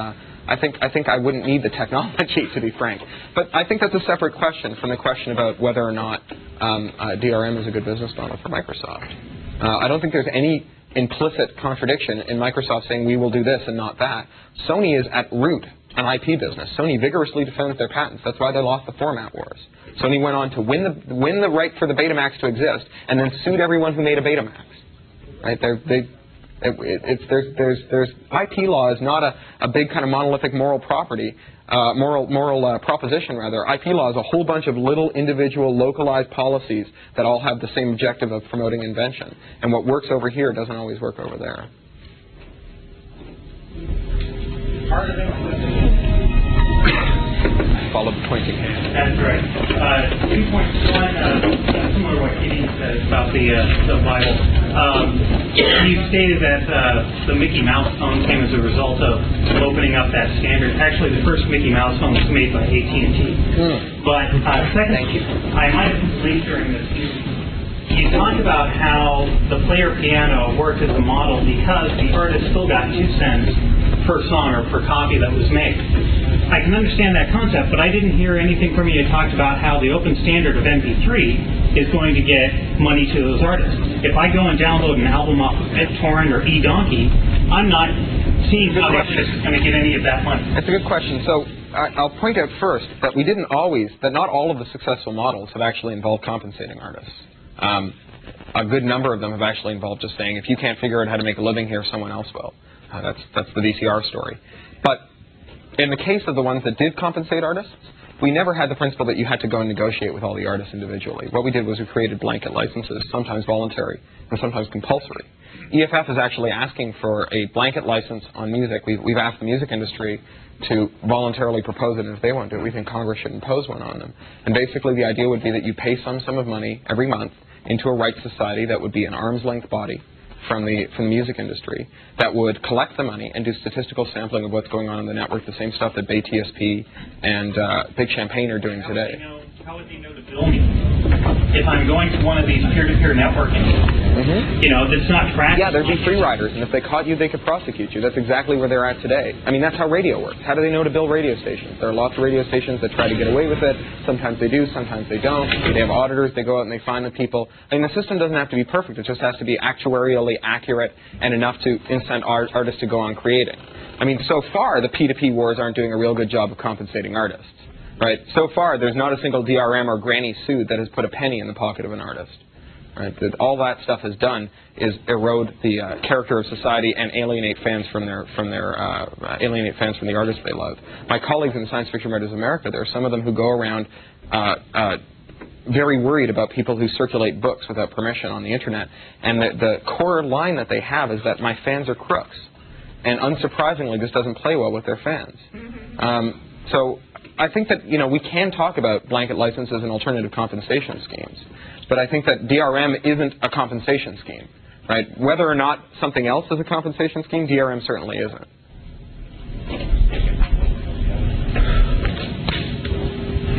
I think I wouldn't need the technology, to be frank. But I think that's a separate question from the question about whether or not DRM is a good business model for Microsoft. I don't think there's any implicit contradiction in Microsoft saying we will do this and not that. Sony is at root an IP business. Sony vigorously defends their patents. That's why they lost the format wars. Sony went on to win the right for the Betamax to exist and then sued everyone who made a Betamax. Right? There's IP law is not a big kind of monolithic moral property, moral proposition rather. IP law is a whole bunch of little individual localized policies that all have the same objective of promoting invention. And what works over here doesn't always work over there. Part of it. follow the pointing hand. That's right. 2 points. One, similar to what Katie said about the Bible. You stated that the Mickey Mouse phone came as a result of opening up that standard. Actually, the first Mickey Mouse phone was made by AT&T. But second, I might have mislead during this. You talked about how the player piano worked as a model because the artist still got 2 cents per song or per copy that was made. I can understand that concept, but I didn't hear anything from you that talked about how the open standard of MP3 is going to get money to those artists. If I go and download an album off of BitTorrent or eDonkey, I'm not seeing how the artist is going to get any of that money. That's a good question. So I'll point out first that that not all of the successful models have actually involved compensating artists. A good number of them have actually involved just saying, if you can't figure out how to make a living here, someone else will. That's the VCR story. But in the case of the ones that did compensate artists, we never had the principle that you had to go and negotiate with all the artists individually. What we did was we created blanket licenses, sometimes voluntary and sometimes compulsory. EFF is actually asking for a blanket license on music. We've asked the music industry to voluntarily propose it, and if they won't do it, we think Congress should impose one on them. And basically the idea would be that you pay some sum of money every month into a rights society that would be an arm's length body from the music industry that would collect the money and do statistical sampling of what's going on in the network, the same stuff that Bay TSP and Big Champagne are doing today. How would they know to bill me if I'm going to one of these peer-to-peer networking? That's not tracking. Yeah, there'd be free riders, and if they caught you, they could prosecute you. That's exactly where they're at today. I mean, that's how radio works. How do they know to bill radio stations? There are lots of radio stations that try to get away with it. Sometimes they do, sometimes they don't. They have auditors. They go out and they find the people. I mean, the system doesn't have to be perfect. It just has to be actuarially accurate and enough to incent artists to go on creating. I mean, so far, the P2P wars aren't doing a real good job of compensating artists. Right? So far, there's not a single DRM or granny suit that has put a penny in the pocket of an artist. Right? All that stuff has done is erode the character of society and alienate fans from the artists they love. My colleagues in Science Fiction Writers of America, there are some of them who go around very worried about people who circulate books without permission on the internet, and the core line that they have is that my fans are crooks, and unsurprisingly, this doesn't play well with their fans. So I think that, we can talk about blanket licenses and alternative compensation schemes, but I think that DRM isn't a compensation scheme, right? Whether or not something else is a compensation scheme, DRM certainly isn't.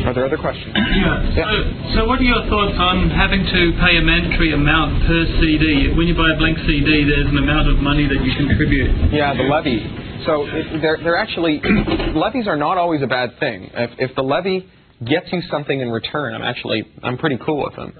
Are there other questions? Yeah. So what are your thoughts on having to pay a mandatory amount per CD? When you buy a blank CD, there's an amount of money that you contribute. Yeah, the levy. So they're actually, levies are not always a bad thing. If the levy gets you something in return, I'm pretty cool with them.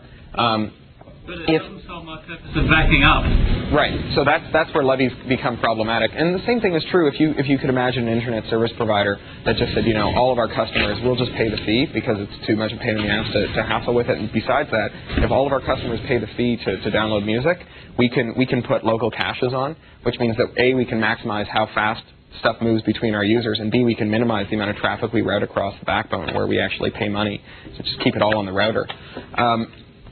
But it doesn't solve my purpose of backing up. Right. So that's where levies become problematic. And the same thing is true if you could imagine an internet service provider that just said, all of our customers will just pay the fee because it's too much a pain in the ass to hassle with it. And besides that, if all of our customers pay the fee to download music, we can put local caches on, which means that A, we can maximize how fast stuff moves between our users, and B, we can minimize the amount of traffic we route across the backbone where we actually pay money. So just keep it all on the router.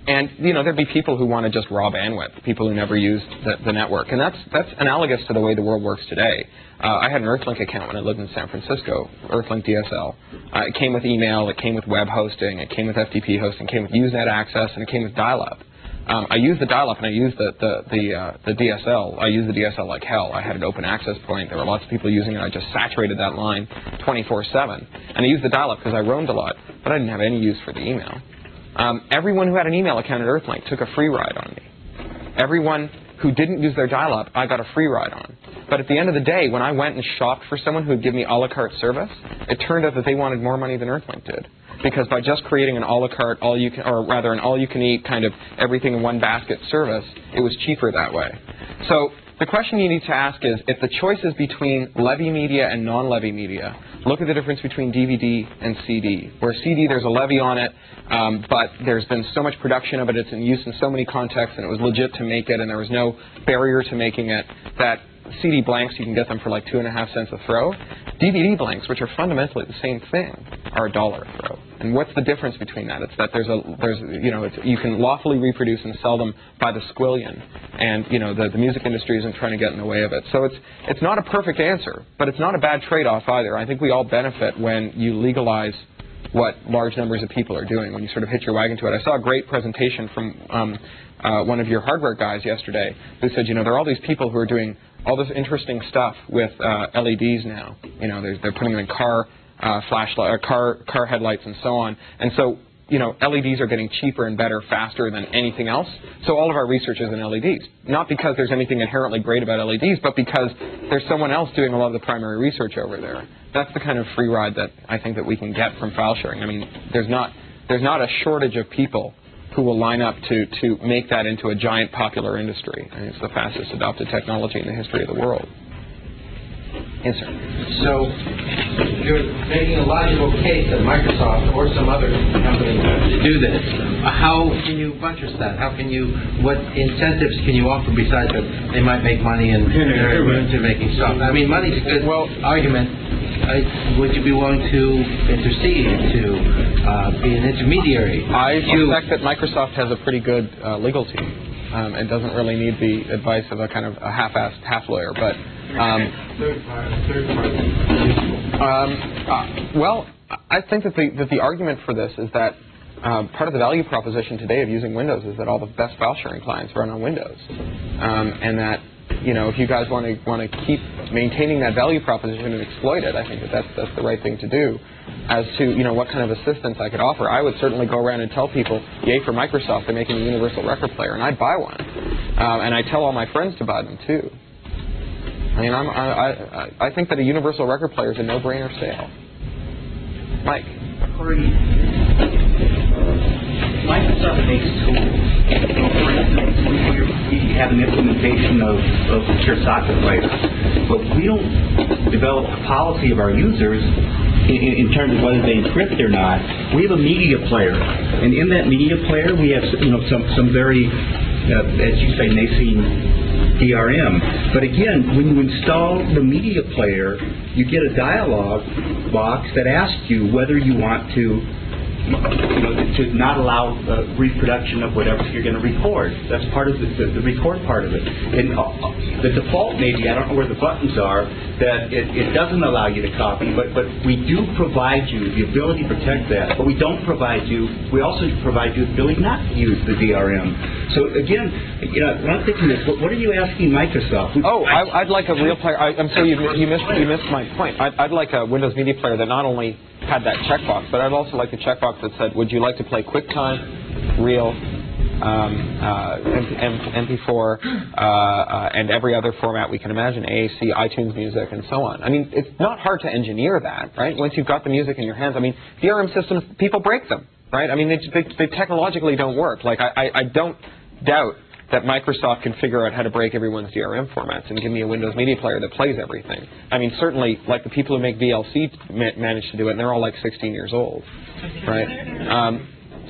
And, there'd be people who want to just raw bandwidth, people who never use the network. And that's analogous to the way the world works today. I had an Earthlink account when I lived in San Francisco, Earthlink DSL. It came with email, it came with web hosting, it came with FTP hosting, it came with Usenet access, and it came with dial-up. I used the dial-up and I used the DSL. I used the DSL like hell. I had an open access point. There were lots of people using it. I just saturated that line 24/7. And I used the dial-up because I roamed a lot, but I didn't have any use for the email. Everyone who had an email account at Earthlink took a free ride on me. Everyone who didn't use their dial-up, I got a free ride on. But at the end of the day, when I went and shopped for someone who would give me a la carte service, it turned out that they wanted more money than Earthlink did. Because by just creating an a la carte, an all-you-can-eat kind of everything in one basket service, it was cheaper that way. So the question you need to ask is, if the choice is between levy media and non-levy media, look at the difference between DVD and CD. Where CD, there's a levy on it, but there's been so much production of it, it's in use in so many contexts, and it was legit to make it, and there was no barrier to making it, that CD blanks, you can get them for like 2.5 cents a throw. DVD blanks, which are fundamentally the same thing, are $1 a throw. And what's the difference between that? It's that you can lawfully reproduce and sell them by the squillion, and the music industry isn't trying to get in the way of it. So it's not a perfect answer, but it's not a bad trade-off either. I think we all benefit when you legalize what large numbers of people are doing when you sort of hitch your wagon to it. I saw a great presentation from one of your hardware guys yesterday who said, you know, there are all these people who are doing all this interesting stuff with LEDs now. You know, they're putting them in car flashlight, or car headlights, and so on. And so, you know, LEDs are getting cheaper and better faster than anything else. So all of our research is in LEDs. Not because there's anything inherently great about LEDs, but because there's someone else doing a lot of the primary research over there. That's the kind of free ride that I think that we can get from file sharing. I mean, there's not a shortage of people who will line up to make that into a giant popular industry. I mean, it's the fastest adopted technology in the history of the world. Yes, sir. So you're making a logical case that Microsoft or some other company to do this. How can you buttress that? How can you? What incentives can you offer besides that they might make money and they're into making stuff? I mean, money's a good argument. Would you be willing to intercede, to be an intermediary? I suspect that Microsoft has a pretty good legal team and doesn't really need the advice of a kind of a half-assed half-lawyer. But well, I think that the argument for this is that part of the value proposition today of using Windows is that all the best file sharing clients run on Windows, and that, you know, if you guys want to keep maintaining that value proposition and exploit it, I think that that's the right thing to do. As to, you know, what kind of assistance I could offer, I would certainly go around and tell people, yay for Microsoft, they're making a universal record player, and I'd buy one, and I tell all my friends to buy them too. I mean, I think that a universal record player is a no-brainer sale. Mike. Cory, Microsoft makes tools. So for instance, we have an implementation of secure socket players, but we don't develop the policy of our users in terms of whether they encrypt or not. We have a media player, and in that media player, we have, you know, some very, as you say, nascent DRM. But again, when you install the media player, you get a dialog box that asks you whether you want to, you know, to not allow reproduction of whatever you're going to record. That's part of the record part of it. And the default, maybe, I don't know where the buttons are, that it doesn't allow you to copy, but we do provide you the ability to protect that. But we don't provide you, we also provide you the ability not to use the DRM. So again, you know, I'm thinking this, what are you asking Microsoft? I'd like a real player. I'm sorry, you missed my point. I'd like a Windows Media Player that not only had that checkbox, but I'd also like the checkbox that said, would you like to play QuickTime, Real, MP4, and every other format we can imagine, AAC, iTunes Music, and so on. I mean, it's not hard to engineer that, right? Once you've got the music in your hands, I mean, DRM systems, people break them, right? I mean, they technologically don't work. Like, I don't doubt that Microsoft can figure out how to break everyone's DRM formats and give me a Windows Media Player that plays everything. I mean, certainly, like the people who make VLC manage to do it, and they're all like 16 years old, right?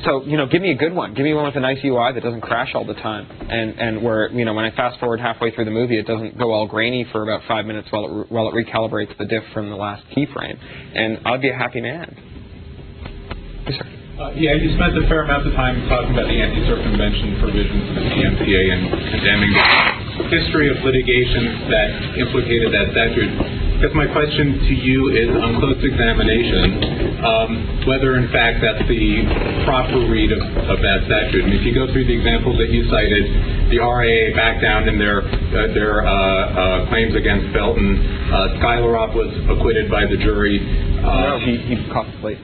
So, you know, give me a good one. Give me one with a nice UI that doesn't crash all the time, and where, you know, when I fast forward halfway through the movie, it doesn't go all grainy for about 5 minutes while it recalibrates the diff from the last keyframe, and I'd be a happy man. Yes, sir. Yeah, you spent a fair amount of time talking about the anti-circumvention provisions of the DMCA and condemning the history of litigation that implicated that statute. I guess my question to you is, on close examination, whether in fact that's the proper read of that statute. And if you go through the examples that you cited, the RIA backed down in their claims against Felton. Skylarop was acquitted by the jury. No, he caught the plate.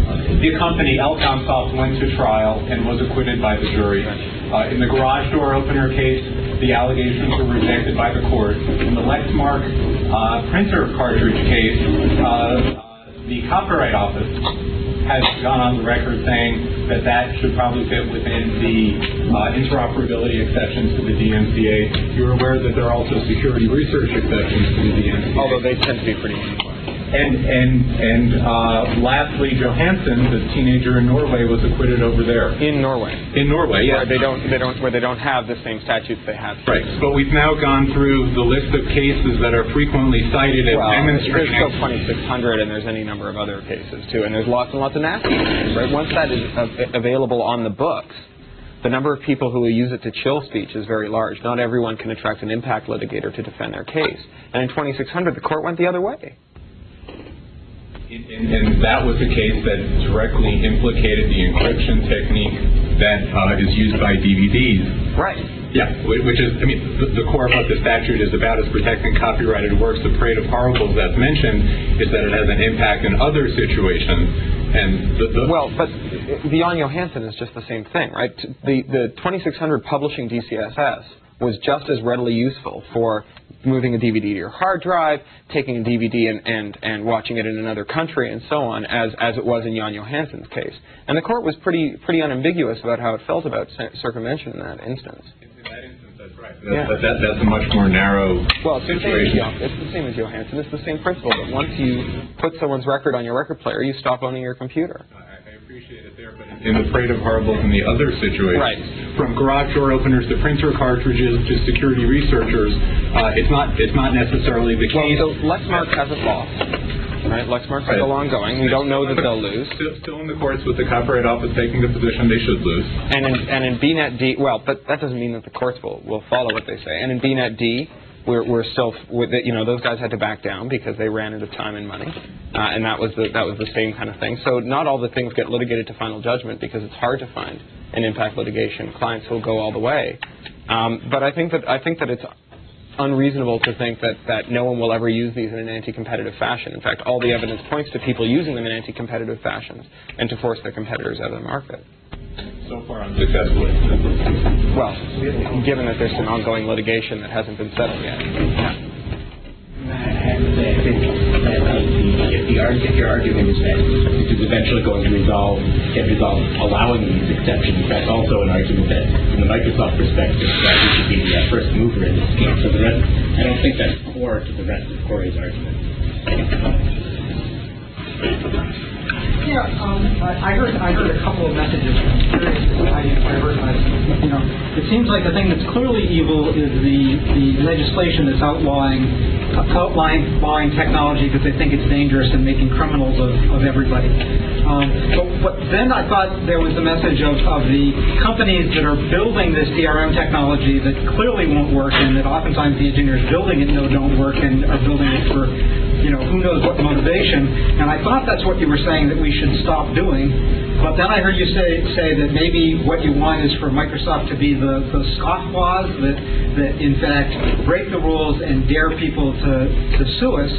The company, Elcomsoft, went to trial and was acquitted by the jury. In the garage door opener case, the allegations were rejected by the court. In the Lexmark printer cartridge case, the Copyright Office has gone on the record saying that should probably fit within the interoperability exceptions to the DMCA. You're aware that there are also security research exceptions to the DMCA. Although they tend to be pretty meaningful. And lastly, Johansson, the teenager in Norway, was acquitted over there. In Norway. In Norway, yes. Where they don't have the same statutes they have here. Right. But we've now gone through the list of cases that are frequently cited as demonstrating. There's still 2600, and there's any number of other cases too, and there's lots and lots of nasty cases. Right. Once that is available on the books, the number of people who will use it to chill speech is very large. Not everyone can attract an impact litigator to defend their case. And in 2600, the court went the other way. In And that was the case that directly implicated the encryption technique that is used by DVDs. Right. Yeah, which is, I mean, the core of what the statute is about is protecting copyrighted works. The parade of horribles that's mentioned is that it has an impact in other situations. And well, but the Jan Johansson is just the same thing, right? The 2600 publishing DCSS was just as readily useful for moving a DVD to your hard drive, taking a DVD and watching it in another country and so on, as it was in Jan Johansson's case. And the court was pretty unambiguous about how it felt about circumvention in that instance. in that instance, that's right. Yeah. But that's a much more narrow situation. It's the same as Johansson. It's the same principle. That once you put someone's record on your record player, you stop owning your computer. I appreciate it there, but in the parade of horribles in the other situations, right, from garage door openers to printer cartridges to security researchers, it's not necessarily the case. Well, so Lexmark hasn't lost. Right, Lexmark's still ongoing. We don't know that they'll lose. Still in the courts with the Copyright Office taking the position they should lose. And in BNet D, well, but that doesn't mean that the courts will follow what they say. And in BNet D, we're still, those guys had to back down because they ran out of time and money, and that was the same kind of thing. So not all the things get litigated to final judgment because it's hard to find an impact litigation. Clients will go all the way, but I think that it's unreasonable to think that no one will ever use these in an anti-competitive fashion. In fact, all the evidence points to people using them in anti-competitive fashions and to force their competitors out of the market. So far, unsuccessfully. Well, given that there's some ongoing litigation that hasn't been settled yet. I think that if your argument is that this is eventually going to get resolved allowing these exceptions, that's also an argument that, from the Microsoft perspective, that we should be the first mover in this scheme. So I don't think that's core to the rest of Cory's argument. Yeah, I heard a couple of messages. It seems like the thing that's clearly evil is the legislation that's outlawing technology because they think it's dangerous and making criminals of everybody. But then I thought there was the message of the companies that are building this DRM technology that clearly won't work, and that oftentimes the engineers building it don't work and are building it for who knows what motivation. And I thought that's what you were saying that we should stop doing. But then I heard you say that maybe what you want is for Microsoft to be the scofflaws that in fact break the rules and dare people to sue us.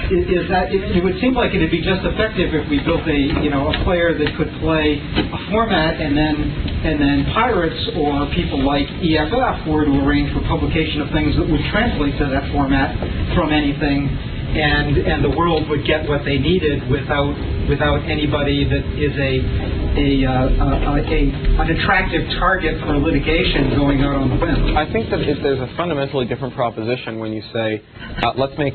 Is that it would seem like it'd be just effective if we built a player that could play a format and then pirates or people like EFF were to arrange for publication of things that would translate to that format from anything, and the world would get what they needed without anybody that is an attractive target for litigation going out on the whim. I think that if there's a fundamentally different proposition when you say let's make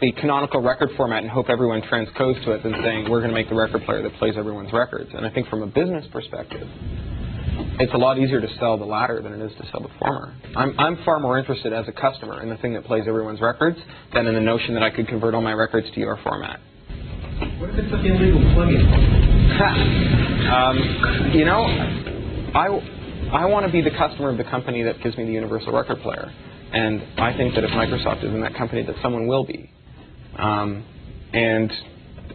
the canonical record format and hope everyone transcodes to it, than saying we're going to make the record player that plays everyone's records. And I think from a business perspective, it's a lot easier to sell the latter than it is to sell the former. I'm far more interested as a customer in the thing that plays everyone's records than in the notion that I could convert all my records to your format. What if it's an illegal plugin? I want to be the customer of the company that gives me the universal record player, and I think that if Microsoft is in that company, that someone will be. And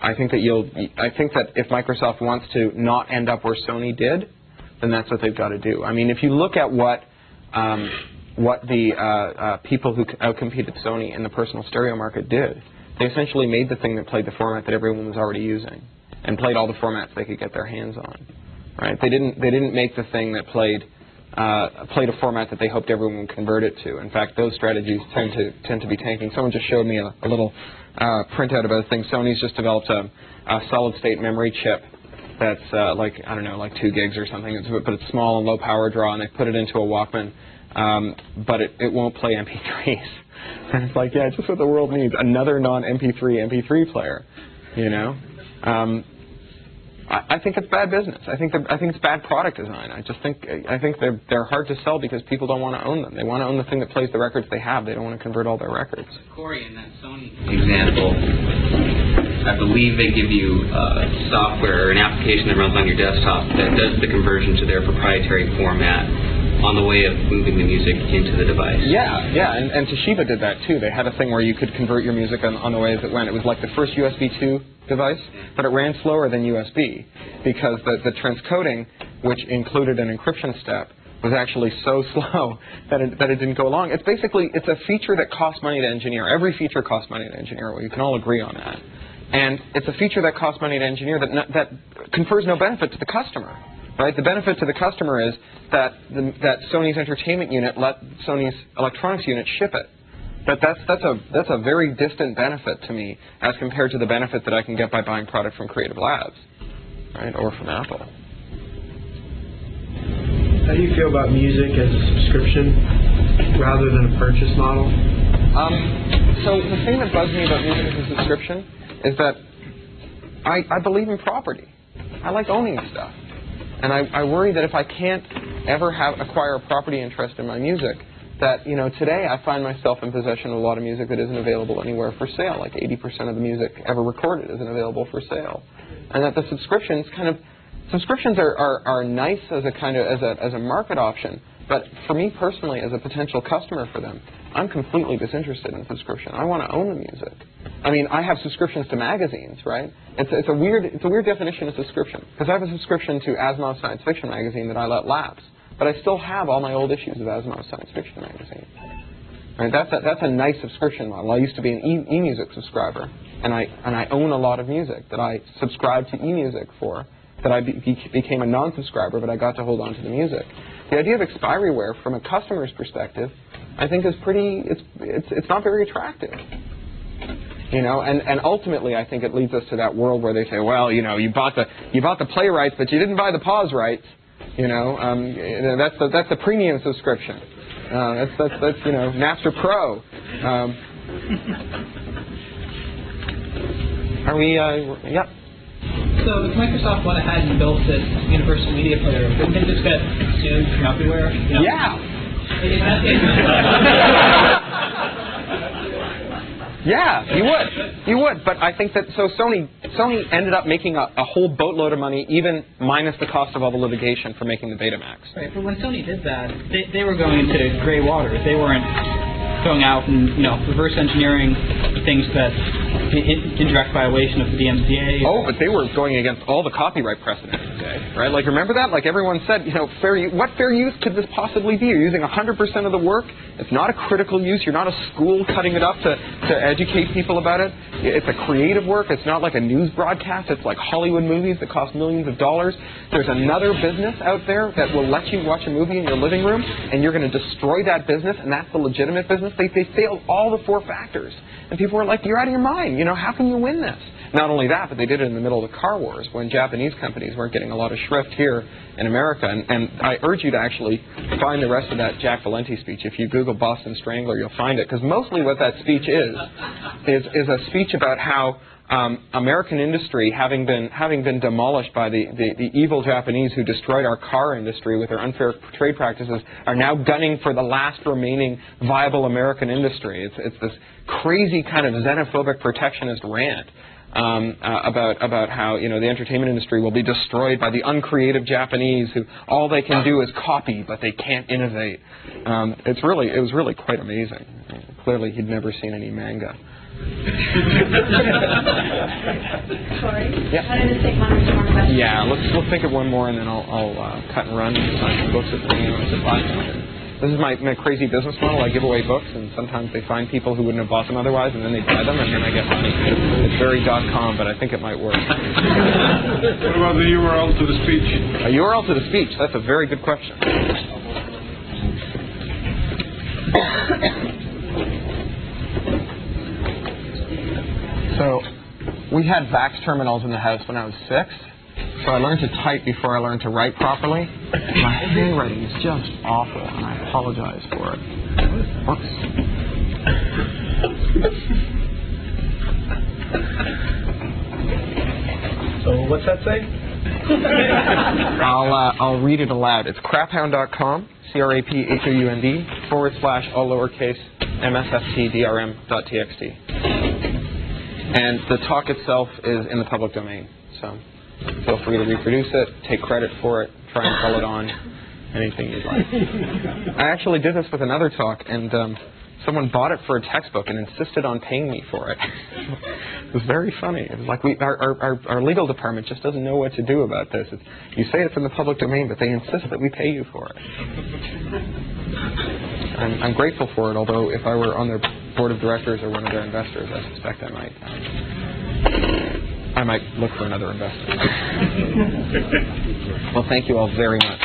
I think that if Microsoft wants to not end up where Sony did, then that's what they've got to do. I mean, if you look at what the people who outcompeted Sony in the personal stereo market did, they essentially made the thing that played the format that everyone was already using, and played all the formats they could get their hands on. Right? They didn't make the thing that played a format that they hoped everyone would convert it to. In fact, those strategies tend to be tanking. Someone just showed me a little printout about a thing. Sony's just developed a solid-state memory chip that's like 2 gigs or something, but it's small and low power draw, and they put it into a Walkman, but it won't play MP3s. And it's like, yeah, just what the world needs, another non-MP3 player, I think it's bad business. I think it's bad product design. I think they're hard to sell because people don't want to own them. They want to own the thing that plays the records they have. They don't want to convert all their records. Cory, in that Sony example, I believe they give you software or an application that runs on your desktop that does the conversion to their proprietary format. on the way of moving the music into the device. Yeah, and Toshiba did that too. They had a thing where you could convert your music on the way as it went. It was like the first USB 2 device, but it ran slower than USB because the transcoding, which included an encryption step, was actually so slow that it didn't go along. It's a feature that costs money to engineer. Every feature costs money to engineer. Well, you can all agree on that. And it's a feature that costs money to engineer that confers no benefit to the customer. Right? The benefit to the customer is that Sony's entertainment unit let Sony's electronics unit ship it. But that's a very distant benefit to me as compared to the benefit that I can get by buying product from Creative Labs, right, or from Apple. How do you feel about music as a subscription rather than a purchase model? So the thing that bugs me about music as a subscription is that I believe in property. I like owning stuff. And I worry that if I can't ever acquire a property interest in my music, that, today I find myself in possession of a lot of music that isn't available anywhere for sale. Like 80% of the music ever recorded isn't available for sale. And that the subscriptions are nice as a market option, but for me personally, as a potential customer for them, I'm completely disinterested in subscription. I want to own the music. I mean, I have subscriptions to magazines, right? It's a weird definition of subscription, because I have a subscription to Asimov's Science Fiction magazine that I let lapse, but I still have all my old issues of Asimov's Science Fiction magazine. Right? That's a nice subscription model. I used to be an eMusic subscriber, and I own a lot of music that I subscribed to eMusic for, that I became a non-subscriber, but I got to hold on to the music. The idea of expireware from a customer's perspective, I think, is it's not very attractive. And ultimately, I think it leads us to that world where they say, well, you bought the play rights, but you didn't buy the pause rights. That's the premium subscription. That's Napster Pro. Are we? Yep. So if Microsoft went ahead and built this universal media player, wouldn't they just get sued from everywhere? Yeah. Yeah, you would. But I think that Sony ended up making a whole boatload of money, even minus the cost of all the litigation for making the Betamax. Right, but when Sony did that, they were going into gray waters. They weren't going out and reverse engineering things that in direct violation of the DMCA. Oh, but they were going against all the copyright precedent today, right? Like, remember that? Like, everyone said, what fair use could this possibly be? You're using 100% of the work. It's not a critical use. You're not a school cutting it up to educate people about it. It's a creative work. It's not like a news broadcast. It's like Hollywood movies that cost millions of dollars. There's another business out there that will let you watch a movie in your living room, and you're going to destroy that business, and that's the legitimate business. They failed all the 4 factors. And people were like, you're out of your mind. How can you win this? Not only that, but they did it in the middle of the car wars when Japanese companies weren't getting a lot of shrift here in America. And I urge you to actually find the rest of that Jack Valenti speech. If you Google Boston Strangler, you'll find it. Because mostly what that speech is a speech about how American industry, having been demolished by the evil Japanese who destroyed our car industry with their unfair trade practices, are now gunning for the last remaining viable American industry. It's this crazy kind of xenophobic protectionist rant about how the entertainment industry will be destroyed by the uncreative Japanese who all they can do is copy but they can't innovate. It was really quite amazing. Clearly, he'd never seen any manga. Cory? Yeah. Why don't you take one or two more questions? Yeah, let's think of one more, and then I'll cut and run. Some books at This is my crazy business model. I give away books, and sometimes they find people who wouldn't have bought them otherwise, and then they buy them, and then I get money. It's very .com, but I think it might work. What about the URL to the speech? A URL to the speech. That's a very good question. So we had VAX terminals in the house when I was 6, so I learned to type before I learned to write properly. My handwriting is just awful, and I apologize for it. Whoops. So what's that say? I'll read it aloud. It's craphound.com, CRAPHOUND, / all lowercase MSFT DRM.txt. And the talk itself is in the public domain, so feel free to reproduce it, take credit for it, try and sell it on, anything you'd like. I actually did this with another talk, and someone bought it for a textbook and insisted on paying me for it. It was very funny. It was like our legal department just doesn't know what to do about this. You say it's in the public domain, but they insist that we pay you for it. I'm grateful for it, although if I were on their board of directors or one of their investors, I suspect I might look for another investor. Well, thank you all very much.